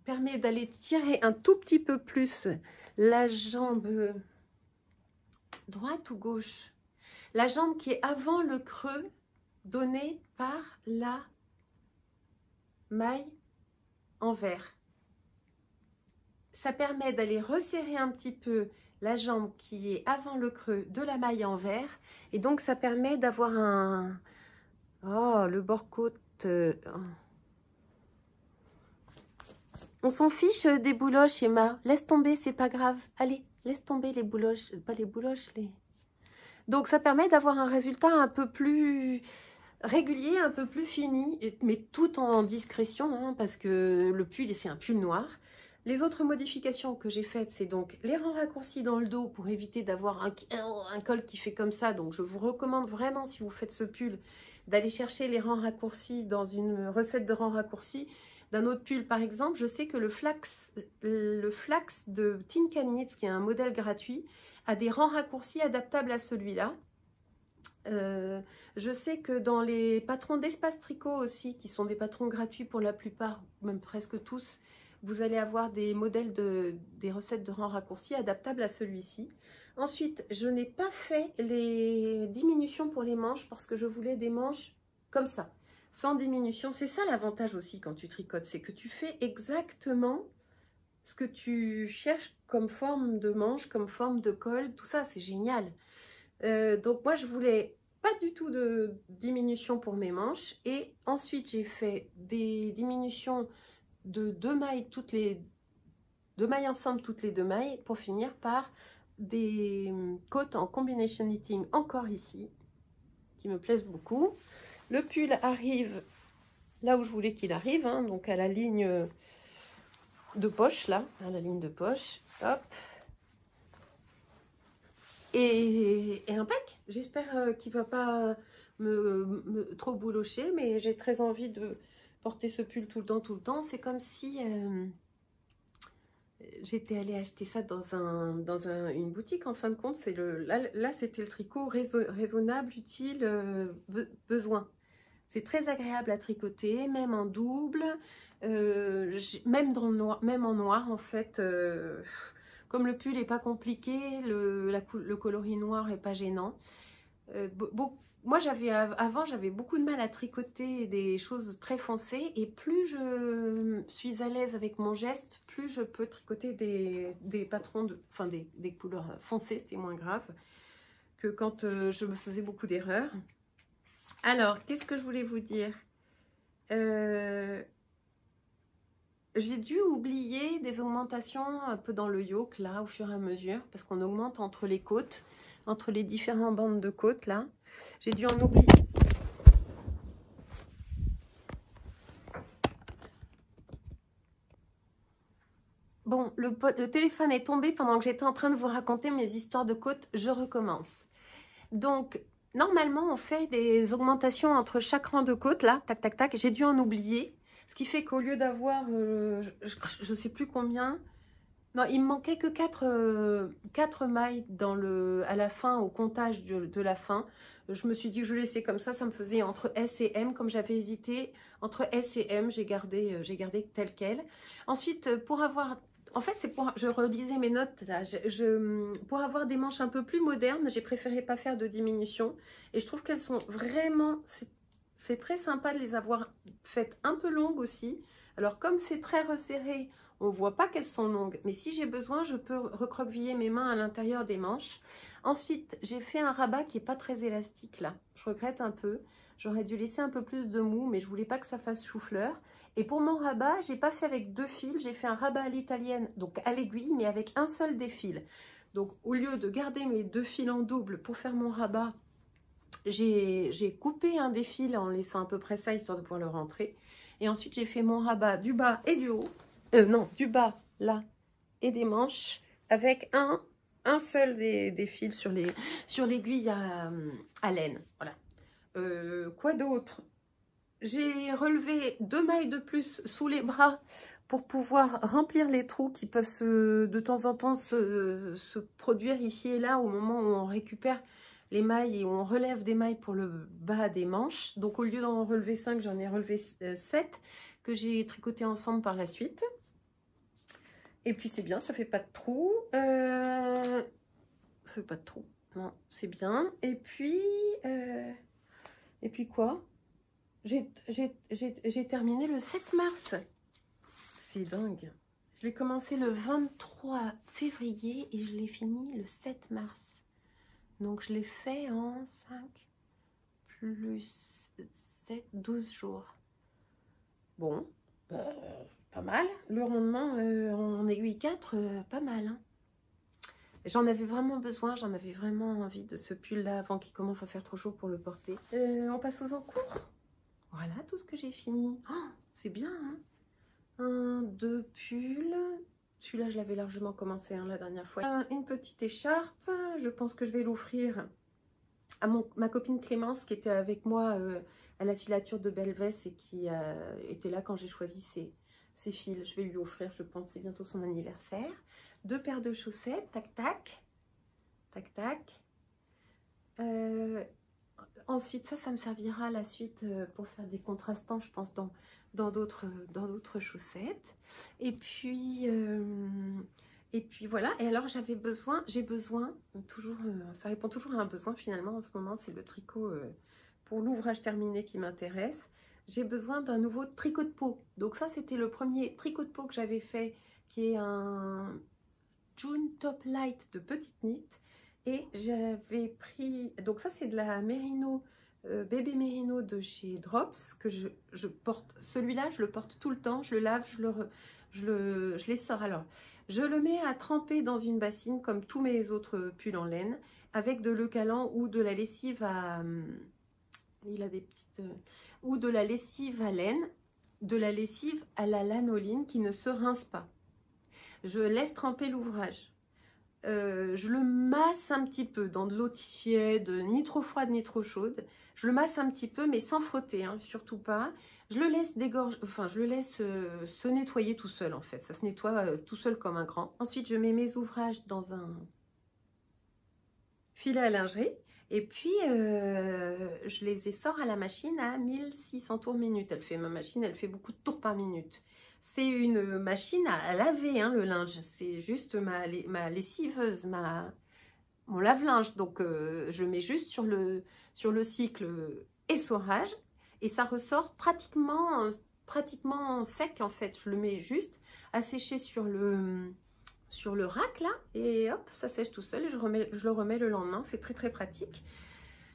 permet d'aller tirer un tout petit peu plus la jambe droite ou gauche, la jambe qui est avant le creux donné par la maille envers. Ça permet d'aller resserrer un petit peu la jambe qui est avant le creux de la maille envers, et donc ça permet d'avoir un... Oh, le bord-côte... On s'en fiche des bouloches, Emma. Laisse tomber, c'est pas grave. Allez, laisse tomber les bouloches. Pas les bouloches, les... Donc, ça permet d'avoir un résultat un peu plus régulier, un peu plus fini, mais tout en discrétion, hein, parce que le pull, c'est un pull noir. Les autres modifications que j'ai faites, c'est donc les rangs raccourcis dans le dos pour éviter d'avoir un col qui fait comme ça. Donc, je vous recommande vraiment, si vous faites ce pull, d'aller chercher les rangs raccourcis dans une recette de rangs raccourcis. D'un autre pull par exemple, je sais que le flax de Tin Can Knits, qui est un modèle gratuit, a des rangs raccourcis adaptables à celui-là. Je sais que dans les patrons d'Espace Tricot aussi, qui sont des patrons gratuits pour la plupart, même presque tous, vous allez avoir des modèles des recettes de rangs raccourcis adaptables à celui-ci. Ensuite, je n'ai pas fait les diminutions pour les manches parce que je voulais des manches comme ça, sans diminution. C'est ça l'avantage aussi quand tu tricotes, c'est que tu fais exactement ce que tu cherches comme forme de manche, comme forme de col, tout ça c'est génial. Donc moi je voulais pas du tout de diminution pour mes manches, et ensuite j'ai fait des diminutions de 2 mailles, toutes les 2 mailles ensemble, toutes les 2 mailles, pour finir par des côtes en combination knitting encore ici, qui me plaisent beaucoup. Le pull arrive là où je voulais qu'il arrive, hein, donc à la ligne de poche, là, à la ligne de poche, hop. Et impec. J'espère qu'il ne va pas me trop boulocher, mais j'ai très envie de porter ce pull tout le temps. C'est comme si j'étais allée acheter ça dans une boutique, en fin de compte. Là c'était le tricot raisonnable, utile, besoin. C'est très agréable à tricoter, même en double, même en noir en fait. Comme le pull n'est pas compliqué, le coloris noir n'est pas gênant. Moi, avant, j'avais beaucoup de mal à tricoter des choses très foncées, et plus je suis à l'aise avec mon geste, plus je peux tricoter des patrons, des couleurs foncées, c'est moins grave que quand je me faisais beaucoup d'erreurs. Alors, qu'est-ce que je voulais vous dire? J'ai dû oublier des augmentations un peu dans le yoke, là, au fur et à mesure, parce qu'on augmente entre les côtes, entre les différentes bandes de côtes, là. J'ai dû en oublier. Bon, le téléphone est tombé pendant que j'étais en train de vous raconter mes histoires de côtes. Je recommence. Donc, normalement, on fait des augmentations entre chaque rang de côtes, là, tac, tac, tac. J'ai dû en oublier. Ce qui fait qu'au lieu d'avoir, je ne sais plus combien... Non, il me manquait que 4 mailles à la fin, au comptage de la fin. Je me suis dit que je laissais comme ça me faisait entre S et M. Comme j'avais hésité entre S et M, j'ai gardé tel quel. Ensuite, pour avoir... En fait, je relisais mes notes là. Pour avoir des manches un peu plus modernes, j'ai préféré pas faire de diminution. Et je trouve qu'elles sont vraiment... C'est très sympa de les avoir faites un peu longues aussi. Alors, comme c'est très resserré... On ne voit pas qu'elles sont longues, mais si j'ai besoin, je peux recroqueviller mes mains à l'intérieur des manches. Ensuite, j'ai fait un rabat qui n'est pas très élastique là. Je regrette un peu. J'aurais dû laisser un peu plus de mou, mais je ne voulais pas que ça fasse chou-fleur. Et pour mon rabat, je n'ai pas fait avec 2 fils. J'ai fait un rabat à l'italienne, donc à l'aiguille, mais avec un seul défil. Donc, au lieu de garder mes 2 fils en double pour faire mon rabat, j'ai coupé un défil en laissant à peu près ça, histoire de pouvoir le rentrer. Et ensuite, j'ai fait mon rabat du bas et du haut. Non, du bas, là, et des manches, avec un seul des fils sur l'aiguille à laine. Voilà. Quoi d'autre? J'ai relevé 2 mailles de plus sous les bras pour pouvoir remplir les trous qui peuvent de temps en temps se produire ici et là au moment où on récupère les mailles et où on relève des mailles pour le bas des manches. Donc au lieu d'en relever 5, j'en ai relevé 7 que j'ai tricoté ensemble par la suite. Et puis c'est bien, ça fait pas de trou. Ça fait pas de trou. Non, c'est bien. Et puis quoi? J'ai terminé le 7 mars. C'est dingue. Je l'ai commencé le 23 février et je l'ai fini le 7 mars. Donc je l'ai fait en 5 plus 7, 12 jours. Bon, pas mal. Le rondement en aiguille 4, pas mal. Hein. J'en avais vraiment besoin, j'en avais vraiment envie de ce pull-là avant qu'il commence à faire trop chaud pour le porter. On passe aux encours. Voilà tout ce que j'ai fini. Oh, c'est bien, hein. 1, 2 pulls. Celui-là, je l'avais largement commencé hein, la dernière fois. Une petite écharpe. Je pense que je vais l'offrir à ma copine Clémence qui était avec moi à la filature de Belvès et qui était là quand j'ai choisi ces fils. Je vais lui offrir, je pense, c'est bientôt son anniversaire. 2 paires de chaussettes, tac tac, tac tac. Ensuite, ça me servira à la suite pour faire des contrastants, je pense, dans d'autres chaussettes. Et puis voilà. Et alors, j'ai besoin, toujours, ça répond toujours à un besoin finalement en ce moment, c'est le tricot pour l'ouvrage terminé qui m'intéresse. J'ai besoin d'un nouveau tricot de peau. Donc ça, c'était le premier tricot de peau que j'avais fait, qui est un June Top Light de petite knit. Et j'avais pris, donc ça c'est de la Merino, bébé Merino de chez Drops, que je porte, celui-là je le porte tout le temps, je le lave, je les sors. Alors, je le mets à tremper dans une bassine comme tous mes autres pulls en laine, avec de l'eau calant ou de la lessive à, il a des petites, ou de la lessive à laine, de la lessive à la lanoline qui ne se rince pas. Je laisse tremper l'ouvrage. Je le masse un petit peu dans de l'eau tiède, ni trop froide ni trop chaude. Je le masse un petit peu mais sans frotter, hein, surtout pas. Je le laisse je le laisse se nettoyer tout seul en fait. Ça se nettoie tout seul comme un grand. Ensuite je mets mes ouvrages dans un filet à lingerie. Et puis je les sors à la machine à 1600 tours minute. Ma machine, elle fait beaucoup de tours par minute. C'est une machine à laver hein, le linge. C'est juste ma lessiveuse, mon lave-linge. Donc je mets juste sur le cycle essorage et ça ressort pratiquement sec en fait. Je le mets juste à sécher sur le rack là et hop, ça sèche tout seul et je le remets le lendemain. C'est très très pratique.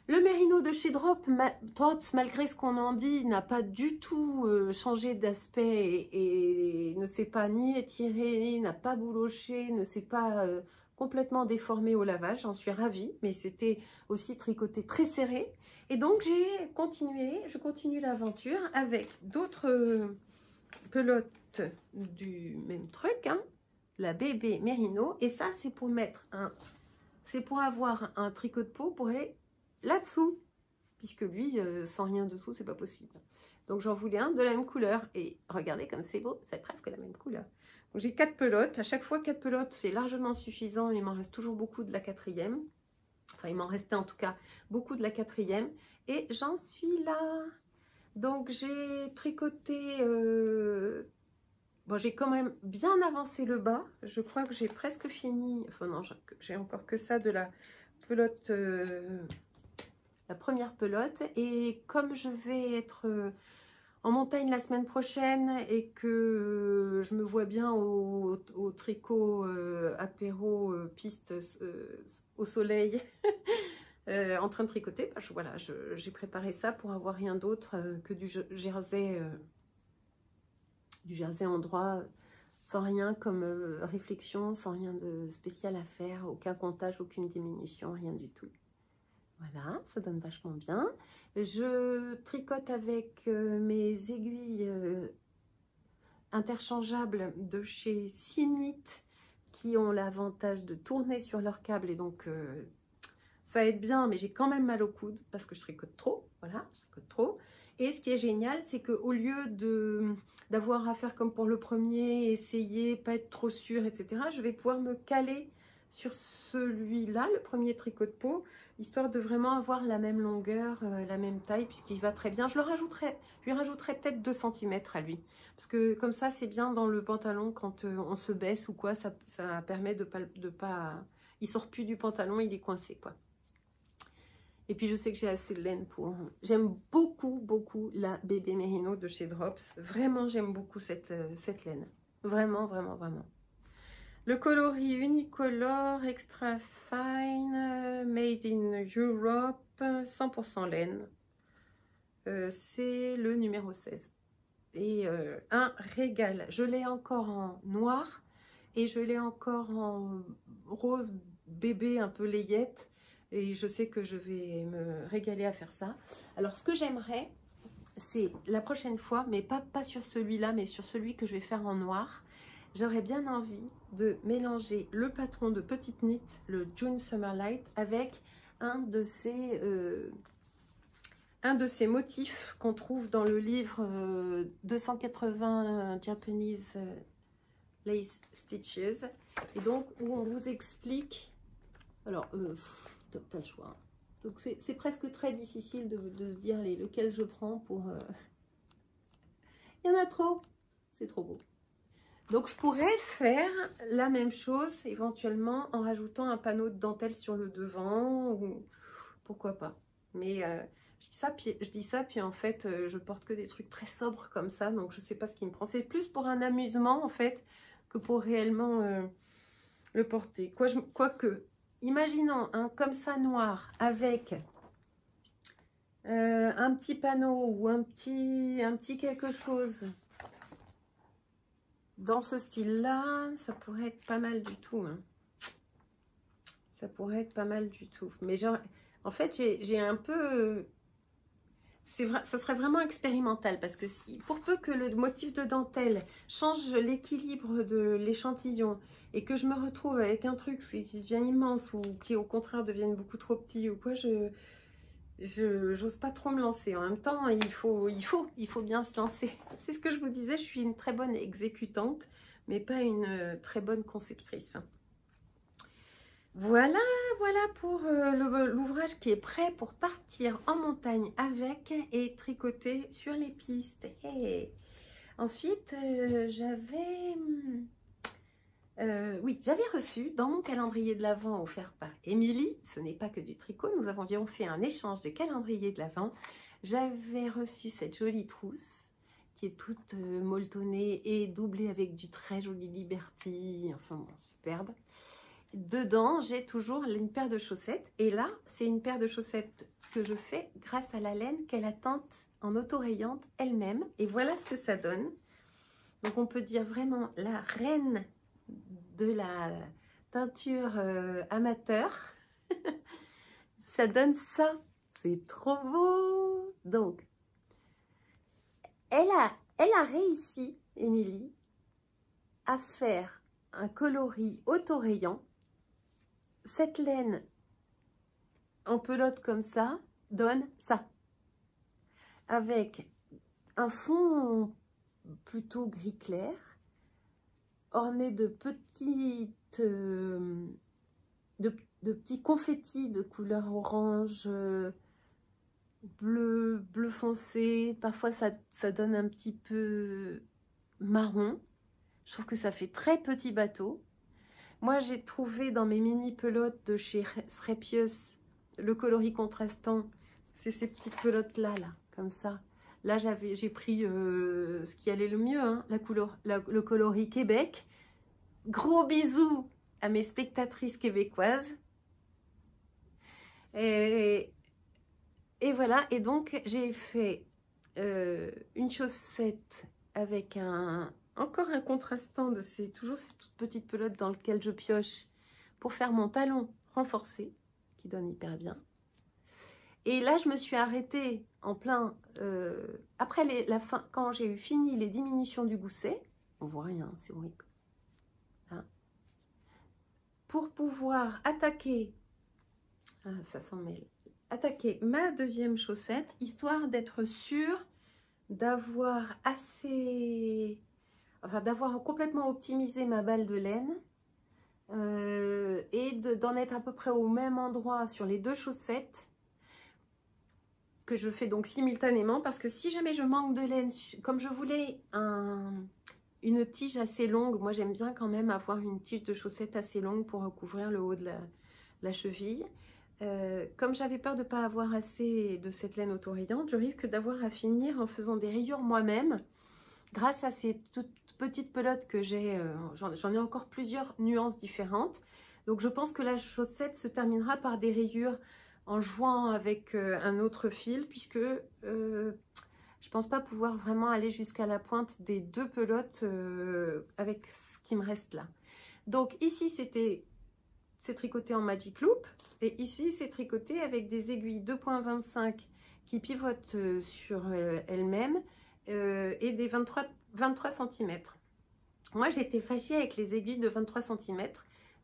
Le Merino de chez Drops, malgré ce qu'on en dit, n'a pas du tout changé d'aspect et ne s'est pas ni étiré, n'a pas bouloché, ne s'est pas complètement déformé au lavage. J'en suis ravie, mais c'était aussi tricoté très serré. Et donc je continue l'aventure avec d'autres pelotes du même truc, hein. la bébé Mérino. Et ça, c'est pour mettre un... C'est pour avoir un tricot de peau pour aller là-dessous. Puisque lui, sans rien dessous, c'est pas possible. Donc j'en voulais un de la même couleur. Et regardez comme c'est beau, c'est presque la même couleur. Donc j'ai 4 pelotes. À chaque fois, 4 pelotes, c'est largement suffisant. Il m'en reste toujours beaucoup de la 4e. Enfin, il m'en restait en tout cas beaucoup de la 4e. Et j'en suis là. Donc j'ai tricoté... Bon, j'ai quand même bien avancé le bas. Je crois que j'ai presque fini. Enfin non, j'ai encore que ça de la pelote... la première pelote. Et comme je vais être en montagne la semaine prochaine et que je me vois bien au tricot apéro piste au soleil en train de tricoter, bah, voilà, j'ai préparé ça pour avoir rien d'autre que du jersey endroit, sans rien comme réflexion, sans rien de spécial à faire, aucun comptage, aucune diminution, rien du tout. Voilà, ça donne vachement bien. Je tricote avec mes aiguilles interchangeables de chez Sinit qui ont l'avantage de tourner sur leur câble et donc ça aide bien, mais j'ai quand même mal au coude parce que je tricote trop. Voilà, je tricote trop. Et ce qui est génial, c'est qu'au lieu d'avoir à faire comme pour le premier, essayer, pas être trop sûr, etc., je vais pouvoir me caler sur celui-là, le premier tricot de peau, histoire de vraiment avoir la même longueur, la même taille, puisqu'il va très bien. Je lui rajouterai peut-être 2 cm à lui, parce que comme ça, c'est bien dans le pantalon quand on se baisse ou quoi, ça permet de pas... Il sort plus du pantalon, il est coincé, quoi. Et puis je sais que j'ai assez de laine pour... J'aime beaucoup, beaucoup la bébé Mérino de chez Drops. Vraiment, j'aime beaucoup cette laine. Vraiment, vraiment, vraiment. Le coloris Unicolor Extra Fine Made in Europe 100% laine. C'est le numéro 16. Et un régal. Je l'ai encore en noir et je l'ai encore en rose bébé un peu layette. Et je sais que je vais me régaler à faire ça. Alors, ce que j'aimerais, c'est la prochaine fois, mais pas sur celui-là, mais sur celui que je vais faire en noir. J'aurais bien envie de mélanger le patron de Petite Knit, le June Summer Light, avec un de ces motifs qu'on trouve dans le livre 280 Japanese Lace Stitches. Et donc, où on vous explique... Alors, t'as le choix. Donc c'est presque très difficile de se dire lequel je prends pour... Il y en a trop. C'est trop beau. Donc je pourrais faire la même chose éventuellement en rajoutant un panneau de dentelle sur le devant. Ou pourquoi pas. Mais je dis ça, puis en fait je porte que des trucs très sobres comme ça. Donc je sais pas ce qui me prend. C'est plus pour un amusement en fait que pour réellement le porter. Quoique... Imaginons un comme ça noir avec un petit panneau ou un petit quelque chose dans ce style-là, ça pourrait être pas mal du tout. Hein. Ça pourrait être pas mal du tout. Mais genre, en fait, j'ai un peu... ça serait vraiment expérimental parce que pour peu que le motif de dentelle change l'équilibre de l'échantillon et que je me retrouve avec un truc qui devient immense ou qui au contraire devienne beaucoup trop petit ou quoi, j'ose pas trop me lancer. En même temps, il faut bien se lancer. C'est ce que je vous disais, je suis une très bonne exécutante, mais pas une très bonne conceptrice. Voilà pour l'ouvrage qui est prêt pour partir en montagne avec et tricoter sur les pistes. Hey. Ensuite, j'avais reçu dans mon calendrier de l'Avent offert par Émilie, ce n'est pas que du tricot, nous avions fait un échange de calendrier de l'Avent. J'avais reçu cette jolie trousse qui est toute molletonnée et doublée avec du très joli Liberty, enfin bon, superbe. Dedans, j'ai toujours une paire de chaussettes. Et là, c'est une paire de chaussettes que je fais grâce à la laine qu'elle a teinte en autorayante elle-même. Et voilà ce que ça donne. Donc, on peut dire vraiment la reine de la teinture amateur. Ça donne ça. C'est trop beau. Donc, elle a réussi, Émilie, à faire un coloris autorayant. Cette laine en pelote comme ça donne ça. Avec un fond plutôt gris clair, orné de petits confettis de couleur orange, bleu foncé. Parfois ça donne un petit peu marron. Je trouve que ça fait très petit bateau. Moi j'ai trouvé dans mes mini pelotes de chez Srepius le coloris contrastant. C'est ces petites pelotes là, comme ça. Là j'ai pris ce qui allait le mieux, hein, le coloris Québec. Gros bisous à mes spectatrices québécoises. Et voilà, et donc j'ai fait une chaussette avec encore un contrastant de toujours ces toutes petites pelotes dans lesquelles je pioche pour faire mon talon renforcé, qui donne hyper bien. Et là, je me suis arrêtée en plein, après la fin, quand j'ai eu fini les diminutions du gousset, on voit rien, c'est horrible, hein, pour pouvoir attaquer, ça s'en mêle, attaquer ma deuxième chaussette, histoire d'être sûre d'avoir d'avoir complètement optimisé ma balle de laine et d'en être à peu près au même endroit sur les deux chaussettes que je fais donc simultanément, parce que si jamais je manque de laine, comme je voulais une tige assez longue, moi j'aime bien quand même avoir une tige de chaussette assez longue pour recouvrir le haut de la cheville. Comme j'avais peur de ne pas avoir assez de cette laine autorayante, je risque d'avoir à finir en faisant des rayures moi-même grâce à ces toutes petites pelotes que j'ai. J'en ai encore plusieurs nuances différentes. Donc je pense que la chaussette se terminera par des rayures en jouant avec un autre fil, puisque je pense pas pouvoir vraiment aller jusqu'à la pointe des deux pelotes avec ce qui me reste là. Donc ici c'est tricoté en Magic Loop, et ici c'est tricoté avec des aiguilles 2.25 qui pivotent sur elles-mêmes et des 23 cm. Moi j'étais fâchée avec les aiguilles de 23 cm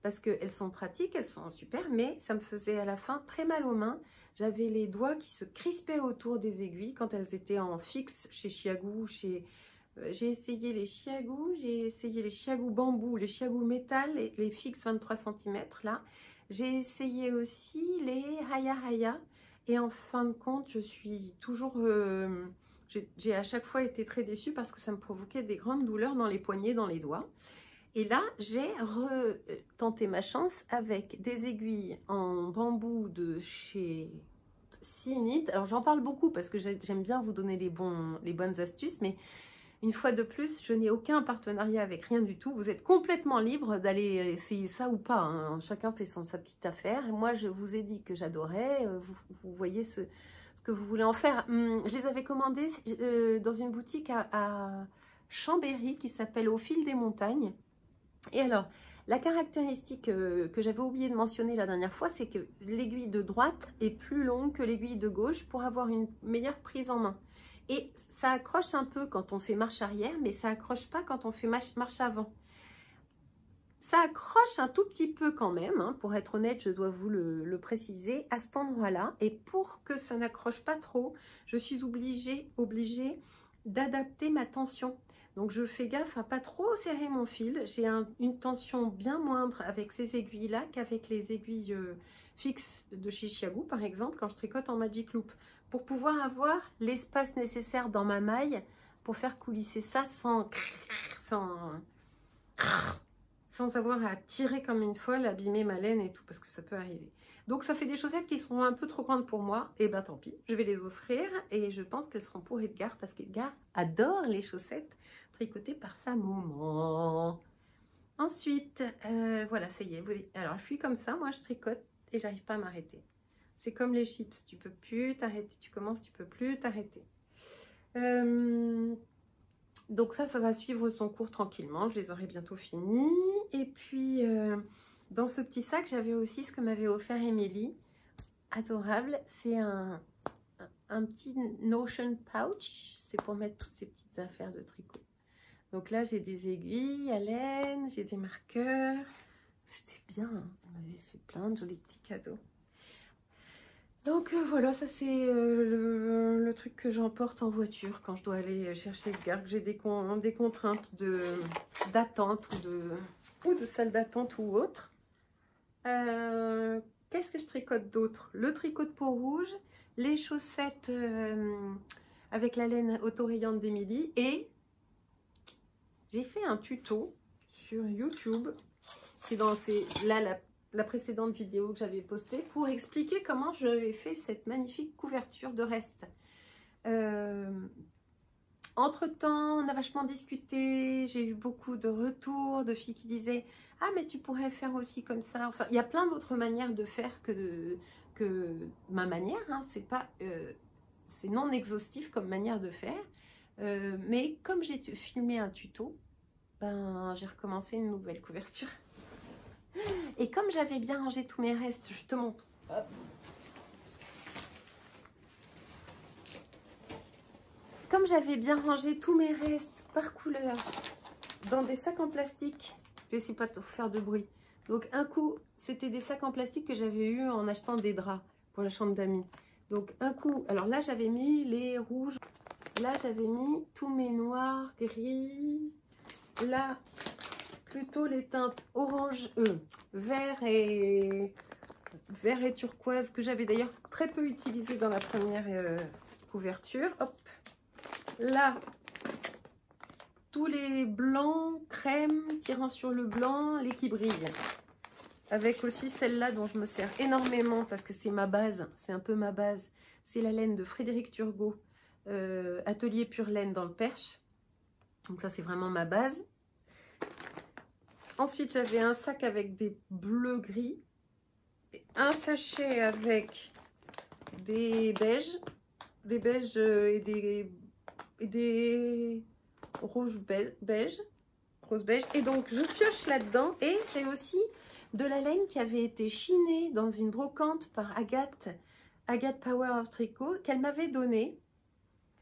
parce qu'elles sont pratiques, elles sont super, mais ça me faisait à la fin très mal aux mains. J'avais les doigts qui se crispaient autour des aiguilles quand elles étaient en fixe chez Chiagou, j'ai essayé les Chiagou, j'ai essayé les Chiagou bambou, les Chiagou métal, les fixes 23 cm là. J'ai essayé aussi les Haya Haya, et en fin de compte, je suis toujours... j'ai à chaque fois été très déçue parce que ça me provoquait des grandes douleurs dans les poignets, dans les doigts. Et là, j'ai tenté ma chance avec des aiguilles en bambou de chez Sinit. Alors j'en parle beaucoup parce que j'aime bien vous donner les bonnes astuces, mais une fois de plus, je n'ai aucun partenariat avec rien du tout. Vous êtes complètement libre d'aller essayer ça ou pas, hein. Chacun fait sa petite affaire. Et moi, je vous ai dit que j'adorais. Vous voyez ce que vous voulez en faire. Je les avais commandés dans une boutique à Chambéry qui s'appelle Au fil des montagnes. Et alors, la caractéristique que j'avais oublié de mentionner la dernière fois, c'est que l'aiguille de droite est plus longue que l'aiguille de gauche pour avoir une meilleure prise en main. Et ça accroche un peu quand on fait marche arrière, mais ça accroche pas quand on fait marche avant. Ça accroche un tout petit peu quand même, hein, pour être honnête, je dois vous le préciser, à cet endroit-là. Et pour que ça n'accroche pas trop, je suis obligée d'adapter ma tension. Donc je fais gaffe à pas trop serrer mon fil. J'ai une tension bien moindre avec ces aiguilles-là qu'avec les aiguilles fixes de chez Chiagou, par exemple, quand je tricote en Magic Loop, pour pouvoir avoir l'espace nécessaire dans ma maille pour faire coulisser ça sans avoir à tirer comme une folle, abîmer ma laine et tout, parce que ça peut arriver. Donc ça fait des chaussettes qui sont un peu trop grandes pour moi, et ben tant pis, je vais les offrir, et je pense qu'elles seront pour Edgar, parce qu'Edgar adore les chaussettes tricotées par sa maman. Ensuite, voilà, ça y est, alors je suis comme ça, moi je tricote, et j'arrive pas à m'arrêter. C'est comme les chips, tu peux plus t'arrêter, tu commences, tu peux plus t'arrêter. Donc ça va suivre son cours tranquillement, je les aurai bientôt finis. Et puis, dans ce petit sac, j'avais aussi ce que m'avait offert Émilie, adorable. C'est un petit Notion pouch, c'est pour mettre toutes ces petites affaires de tricot. Donc là, j'ai des aiguilles à laine, j'ai des marqueurs. C'était bien, hein. On m'avait fait plein de jolis petits cadeaux. Donc voilà, ça c'est le truc que j'emporte en voiture quand je dois aller chercher Edgar, que j'ai des contraintes d'attente ou de salle d'attente ou autre. Qu'est-ce que je tricote d'autre? Le tricot de peau rouge, les chaussettes avec la laine autorayante d'Emilie, et j'ai fait un tuto sur YouTube, c'est là la précédente vidéo que j'avais postée, pour expliquer comment j'avais fait cette magnifique couverture de reste. Entre-temps, on a vachement discuté, j'ai eu beaucoup de retours de filles qui disaient « Ah, mais tu pourrais faire aussi comme ça ». Enfin, il y a plein d'autres manières de faire que ma manière, hein. C'est non exhaustif comme manière de faire. Mais comme j'ai filmé un tuto, ben, j'ai recommencé une nouvelle couverture. Et comme j'avais bien rangé tous mes restes, je te montre. Hop. Comme j'avais bien rangé tous mes restes par couleur dans des sacs en plastique, je vais essayer pas de faire de bruit. Donc un coup, c'était des sacs en plastique que j'avais eu en achetant des draps pour la chambre d'amis. Donc un coup, alors là j'avais mis les rouges, là j'avais mis tous mes noirs, gris, là plutôt les teintes orange, vert et turquoise que j'avais d'ailleurs très peu utilisé dans la première couverture. Hop. Là, tous les blancs, crème, tirant sur le blanc, les qui brillent. Avec aussi celle-là dont je me sers énormément parce que c'est ma base, c'est un peu ma base. C'est la laine de Frédéric Turgot, Atelier Pure Laine dans le Perche. Donc ça, c'est vraiment ma base. Ensuite, j'avais un sac avec des bleus gris, un sachet avec des beiges et des rouges beige. Et donc, je pioche là-dedans. Et j'ai aussi de la laine qui avait été chinée dans une brocante par Agathe Power of Tricot, qu'elle m'avait donnée.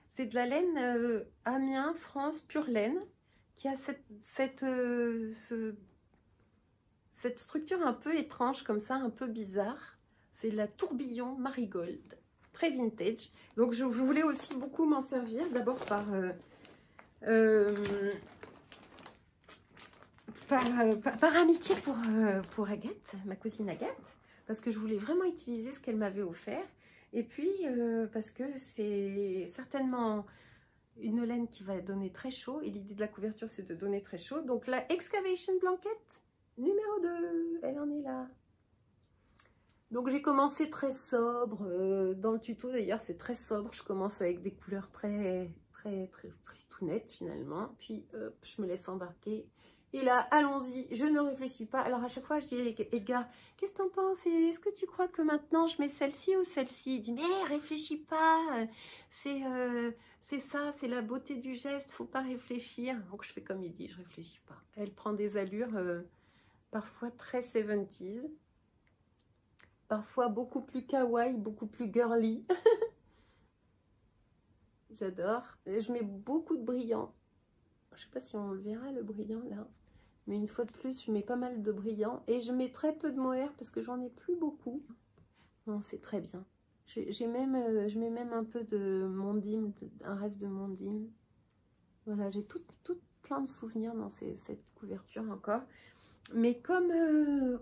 C'est de la laine Amiens, France, pure laine, qui a cette structure un peu étrange comme ça, un peu bizarre. C'est de la tourbillon marigold, très vintage. Donc je voulais aussi beaucoup m'en servir, d'abord par amitié pour Agathe, ma cousine Agathe, parce que je voulais vraiment utiliser ce qu'elle m'avait offert. Et puis parce que c'est certainement une laine qui va donner très chaud, et l'idée de la couverture c'est de donner très chaud. Donc la Excavation Blanket numéro 2, elle en est là. Donc j'ai commencé très sobre, dans le tuto d'ailleurs c'est très sobre, je commence avec des couleurs très tout nettes finalement, puis hop, je me laisse embarquer. Et là, allons-y, je ne réfléchis pas. Alors à chaque fois je dis à Edgar, qu'est-ce que t'en penses? Est-ce que tu crois que maintenant je mets celle-ci ou celle-ci? Il dit, mais réfléchis pas, c'est ça, c'est la beauté du geste, faut pas réfléchir. Donc je fais comme il dit, je réfléchis pas. Elle prend des allures parfois très 70s, parfois beaucoup plus kawaii, beaucoup plus girly. J'adore. Je mets beaucoup de brillant. Je sais pas si on le verra le brillant là. Mais une fois de plus, je mets pas mal de brillant. Et je mets très peu de mohair parce que j'en ai plus beaucoup. Non, c'est très bien. Je mets même un peu de mondine, un reste de mondine. Voilà, j'ai tout plein de souvenirs dans cette couverture encore. Mais comme,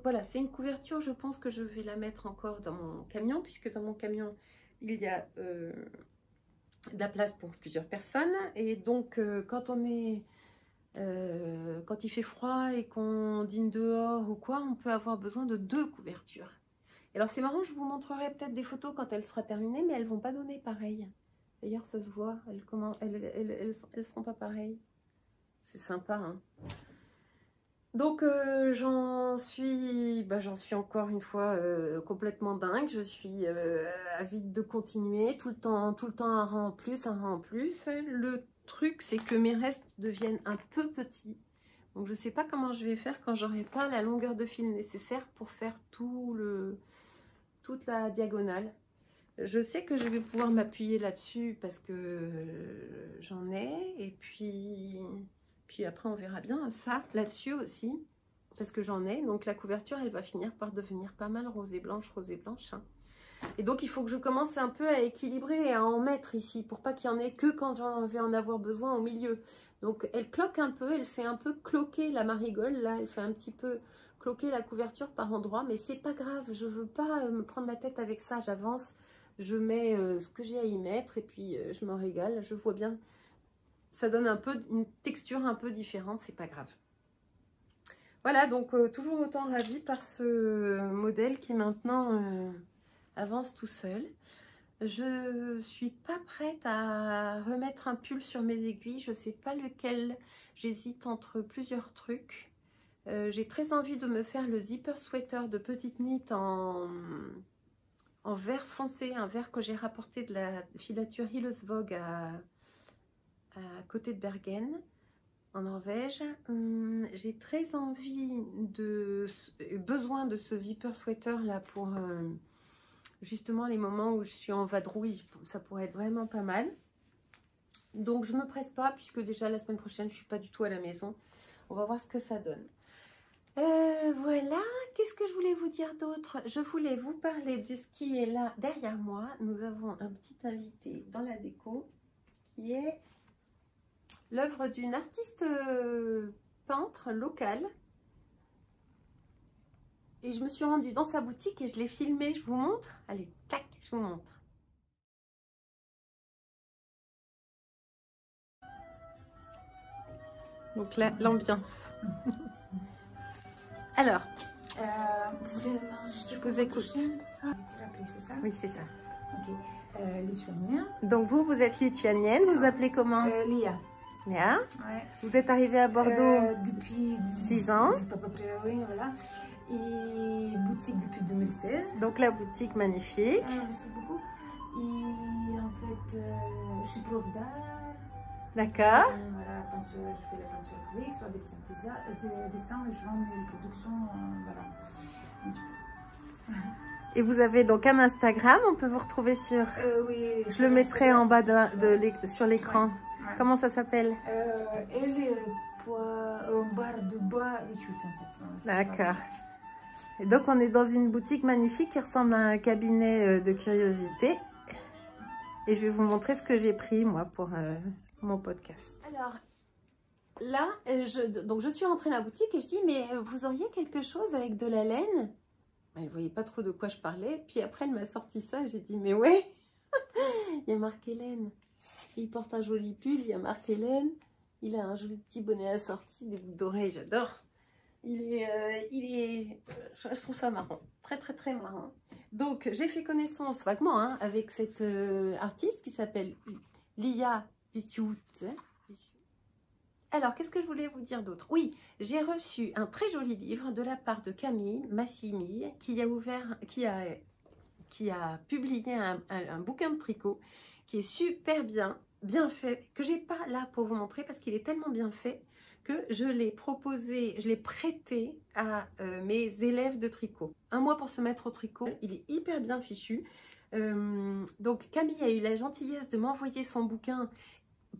voilà, c'est une couverture, je pense que je vais la mettre encore dans mon camion, puisque dans mon camion, il y a de la place pour plusieurs personnes. Et donc, quand il fait froid et qu'on dîne dehors ou quoi, on peut avoir besoin de 2 couvertures. Et alors, c'est marrant, je vous montrerai peut-être des photos quand elle sera terminée, mais elles ne vont pas donner pareil. D'ailleurs, ça se voit, elles seront pas pareilles. C'est sympa, hein. Donc j'en suis encore une fois complètement dingue. Je suis avide de continuer, tout le temps un rang en plus, un rang en plus. Le truc, c'est que mes restes deviennent un peu petits. Donc je ne sais pas comment je vais faire quand j'aurai pas la longueur de fil nécessaire pour faire toute la diagonale. Je sais que je vais pouvoir m'appuyer là-dessus parce que j'en ai. Et puis Puis après, on verra bien ça là-dessus aussi, parce que j'en ai. Donc la couverture, elle va finir par devenir pas mal rosée blanche, hein. Et donc, il faut que je commence un peu à équilibrer et à en mettre ici, pour pas qu'il y en ait que quand j'en vais en avoir besoin au milieu. Donc, elle cloque un peu, elle fait un peu cloquer la marigold, là, elle fait un petit peu cloquer la couverture par endroits, mais c'est pas grave, je veux pas me prendre la tête avec ça, j'avance, je mets ce que j'ai à y mettre, et puis je me régale, je vois bien, ça donne un peu une texture un peu différente, c'est pas grave. Voilà, donc toujours autant ravie par ce modèle qui maintenant avance tout seul. Je suis pas prête à remettre un pull sur mes aiguilles, je sais pas lequel, j'hésite entre plusieurs trucs. J'ai très envie de me faire le zipper sweater de Petite Knit en vert foncé, un vert que j'ai rapporté de la filature Hillesvåg à côté de Bergen, en Norvège. J'ai très envie besoin de ce zipper sweater là pour justement les moments où je suis en vadrouille, ça pourrait être vraiment pas mal. Donc je me presse pas puisque déjà la semaine prochaine je suis pas du tout à la maison. On va voir ce que ça donne. Voilà, qu'est-ce que je voulais vous dire d'autre? Je voulais vous parler de ce qui est là derrière moi. Nous avons un petit invité dans la déco qui est l'œuvre d'une artiste peintre locale. Et je me suis rendue dans sa boutique et je l'ai filmé. Je vous montre. Allez, clac, je vous montre. Donc là, l'ambiance. Alors, je vous écoute. C'est ça? Oui, c'est ça. Ok. Lituanien. Donc vous êtes lituanienne, vous appelez comment? Lia. Lia. Ouais. Vous êtes arrivée à Bordeaux depuis 10 ans. À peu près, oui, voilà. Et boutique depuis 2016. Donc la boutique magnifique. Merci beaucoup. Et en fait, je suis prof d'art. D'accord. Voilà, peinture, je fais la peinture acrylique, soit des petits dessins, et je vends des productions, voilà, un petit peu. Et vous avez donc un Instagram, on peut vous retrouver sur... Oui. Je le mettrai en bas sur l'écran. Ouais, ouais. Comment ça s'appelle? Barre de bois Vichut, en fait. D'accord. Et donc on est dans une boutique magnifique qui ressemble à un cabinet de curiosité. Et je vais vous montrer ce que j'ai pris moi pour mon podcast. Alors là, je suis rentrée dans la boutique et je dis mais vous auriez quelque chose avec de la laine? Elle ne voyait pas trop de quoi je parlais. Puis après elle m'a sorti ça, j'ai dit mais ouais, il y a marqué laine. Il porte un joli pull, il y a marqué laine. Il a un joli petit bonnet assorti, des boucles d'oreilles, j'adore. Je trouve ça marrant, très très très marrant. Donc j'ai fait connaissance vaguement avec cette artiste qui s'appelle Lia Vichut. Alors qu'est-ce que je voulais vous dire d'autre? Oui, j'ai reçu un très joli livre de la part de Camille Massimi qui a publié un bouquin de tricot qui est super bien fait, que j'ai pas là pour vous montrer parce qu'il est tellement bien fait que je l'ai proposé, je l'ai prêté à mes élèves de tricot. Un mois pour se mettre au tricot, il est hyper bien fichu. Donc Camille a eu la gentillesse de m'envoyer son bouquin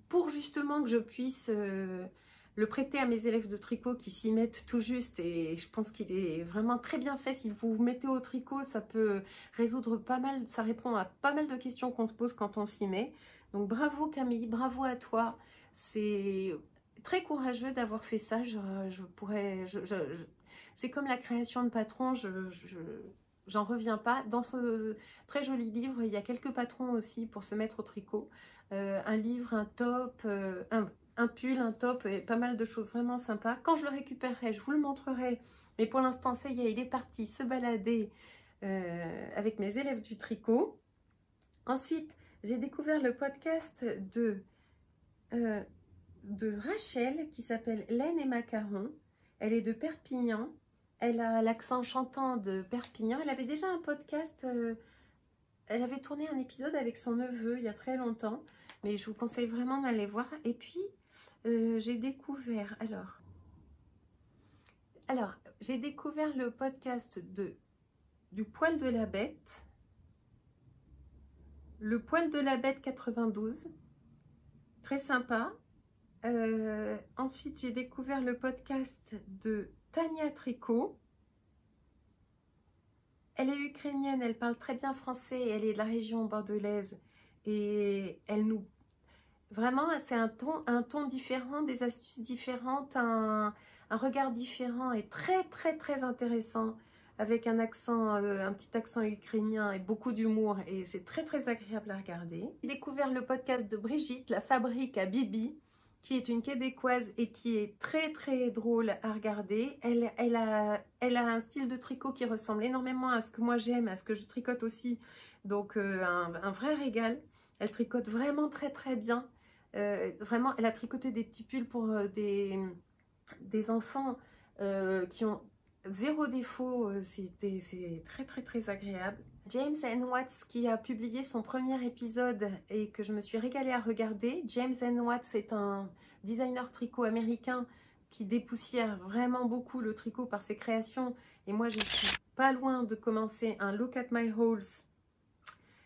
pour justement que je puisse le prêter à mes élèves de tricot qui s'y mettent tout juste. Et je pense qu'il est vraiment très bien fait. Si vous vous mettez au tricot, ça peut résoudre pas mal, ça répond à pas mal de questions qu'on se pose quand on s'y met. Donc bravo Camille, bravo à toi. C'est très courageux d'avoir fait ça. C'est comme la création de patrons, j'en reviens pas. Dans ce très joli livre, il y a quelques patrons aussi pour se mettre au tricot. Un livre, un top, un pull, un top et pas mal de choses vraiment sympas. Quand je le récupérerai, je vous le montrerai. Mais pour l'instant, ça y est, il est parti se balader avec mes élèves du tricot. Ensuite, j'ai découvert le podcast de Rachel qui s'appelle Laine et Macarons. Elle est de Perpignan. Elle a l'accent chantant de Perpignan. Elle avait déjà un podcast. Elle avait tourné un épisode avec son neveu il y a très longtemps. Mais je vous conseille vraiment d'aller voir. Et puis, j'ai découvert... Alors j'ai découvert le podcast du Poil de la Bête. Le Poil de la Bête 92. Très sympa. Ensuite, j'ai découvert le podcast de Tania Tricot. Elle est ukrainienne, elle parle très bien français, elle est de la région bordelaise et elle nous... Vraiment, c'est un ton différent, des astuces différentes, un regard différent et très très très intéressant avec un accent, un petit accent ukrainien et beaucoup d'humour et c'est très très agréable à regarder. J'ai découvert le podcast de Brigitte, La Fabrique à Bibi, qui est une Québécoise et qui est très très drôle à regarder. Elle a un style de tricot qui ressemble énormément à ce que moi j'aime, à ce que je tricote aussi. Donc un vrai régal. Elle tricote vraiment très très bien. Vraiment, elle a tricoté des petits pulls pour des enfants qui ont zéro défaut. C'est très très très agréable. James & Watts qui a publié son premier épisode et que je me suis régalée à regarder. James & Watts est un designer tricot américain qui dépoussière vraiment beaucoup le tricot par ses créations. Et moi, je suis pas loin de commencer un Look at My Hauls.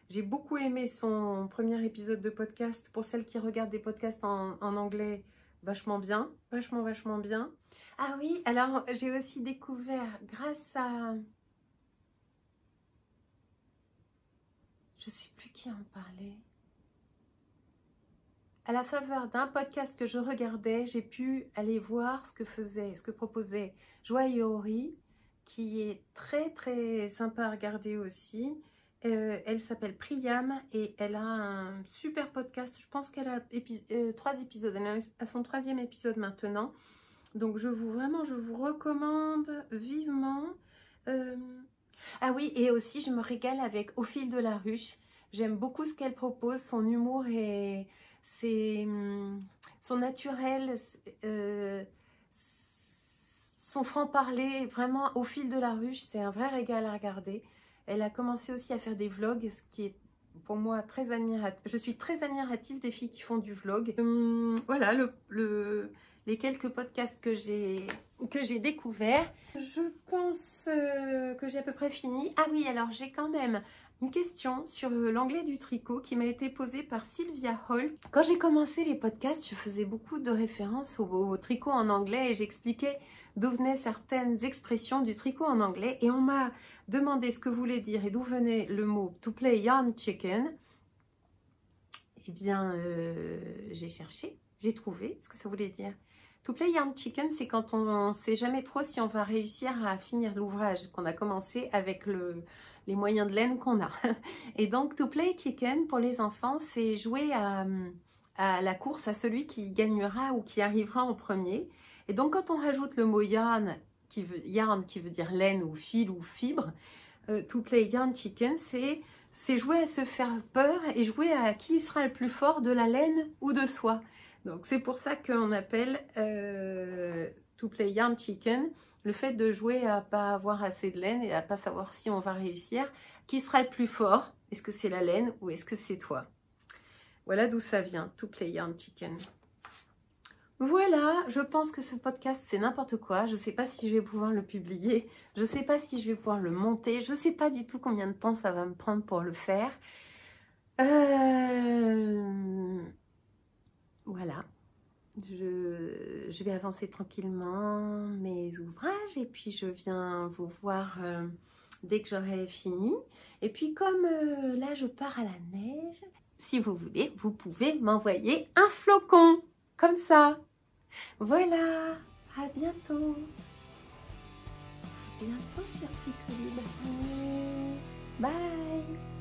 J'ai beaucoup aimé son premier épisode de podcast. Pour celles qui regardent des podcasts en anglais, vachement bien, vachement bien. Ah oui, alors j'ai aussi découvert grâce à... Je sais plus qui en parlait. À la faveur d'un podcast que je regardais, j'ai pu aller voir ce que proposait Joyeori, qui est très très sympa à regarder aussi. Elle s'appelle Priam et elle a un super podcast. Je pense qu'elle a 3 épisodes. Elle est à son 3e épisode maintenant. Donc je vous recommande vivement. Ah oui, et aussi je me régale avec Au fil de la ruche. J'aime beaucoup ce qu'elle propose, son humour et son naturel, son franc-parler. Vraiment, Au fil de la ruche, c'est un vrai régal à regarder. Elle a commencé aussi à faire des vlogs, ce qui est pour moi très admiratif. Je suis très admirative des filles qui font du vlog. Voilà les quelques podcasts que j'ai découverts. Je pense que j'ai à peu près fini. Ah oui, alors j'ai quand même une question sur l'anglais du tricot qui m'a été posée par Sylvia Holt. Quand j'ai commencé les podcasts, je faisais beaucoup de références au tricot en anglais et j'expliquais d'où venaient certaines expressions du tricot en anglais et on m'a demandé ce que voulait dire et d'où venait le mot to play yarn chicken. Eh bien, j'ai cherché, j'ai trouvé ce que ça voulait dire. To play yarn chicken, c'est quand on ne sait jamais trop si on va réussir à finir l'ouvrage qu'on a commencé avec les moyens de laine qu'on a. Et donc, to play chicken, pour les enfants, c'est jouer à la course à celui qui gagnera ou qui arrivera en premier. Et donc, quand on rajoute le mot yarn qui veut dire laine ou fil ou fibre, to play yarn chicken, c'est jouer à se faire peur et jouer à qui sera le plus fort de la laine ou de soi. Donc c'est pour ça qu'on appelle to play yarn chicken, le fait de jouer à pas avoir assez de laine et à pas savoir si on va réussir. Qui sera le plus fort? Est-ce que c'est la laine ou est-ce que c'est toi? Voilà d'où ça vient, to play yarn chicken. Voilà, je pense que ce podcast c'est n'importe quoi. Je ne sais pas si je vais pouvoir le publier. Je ne sais pas si je vais pouvoir le monter. Je ne sais pas du tout combien de temps ça va me prendre pour le faire. Voilà. Je vais avancer tranquillement mes ouvrages et puis je viens vous voir dès que j'aurai fini. Et puis comme là je pars à la neige, si vous voulez, vous pouvez m'envoyer un flocon. Comme ça. Voilà. À bientôt. À bientôt sur Picolib. Bye.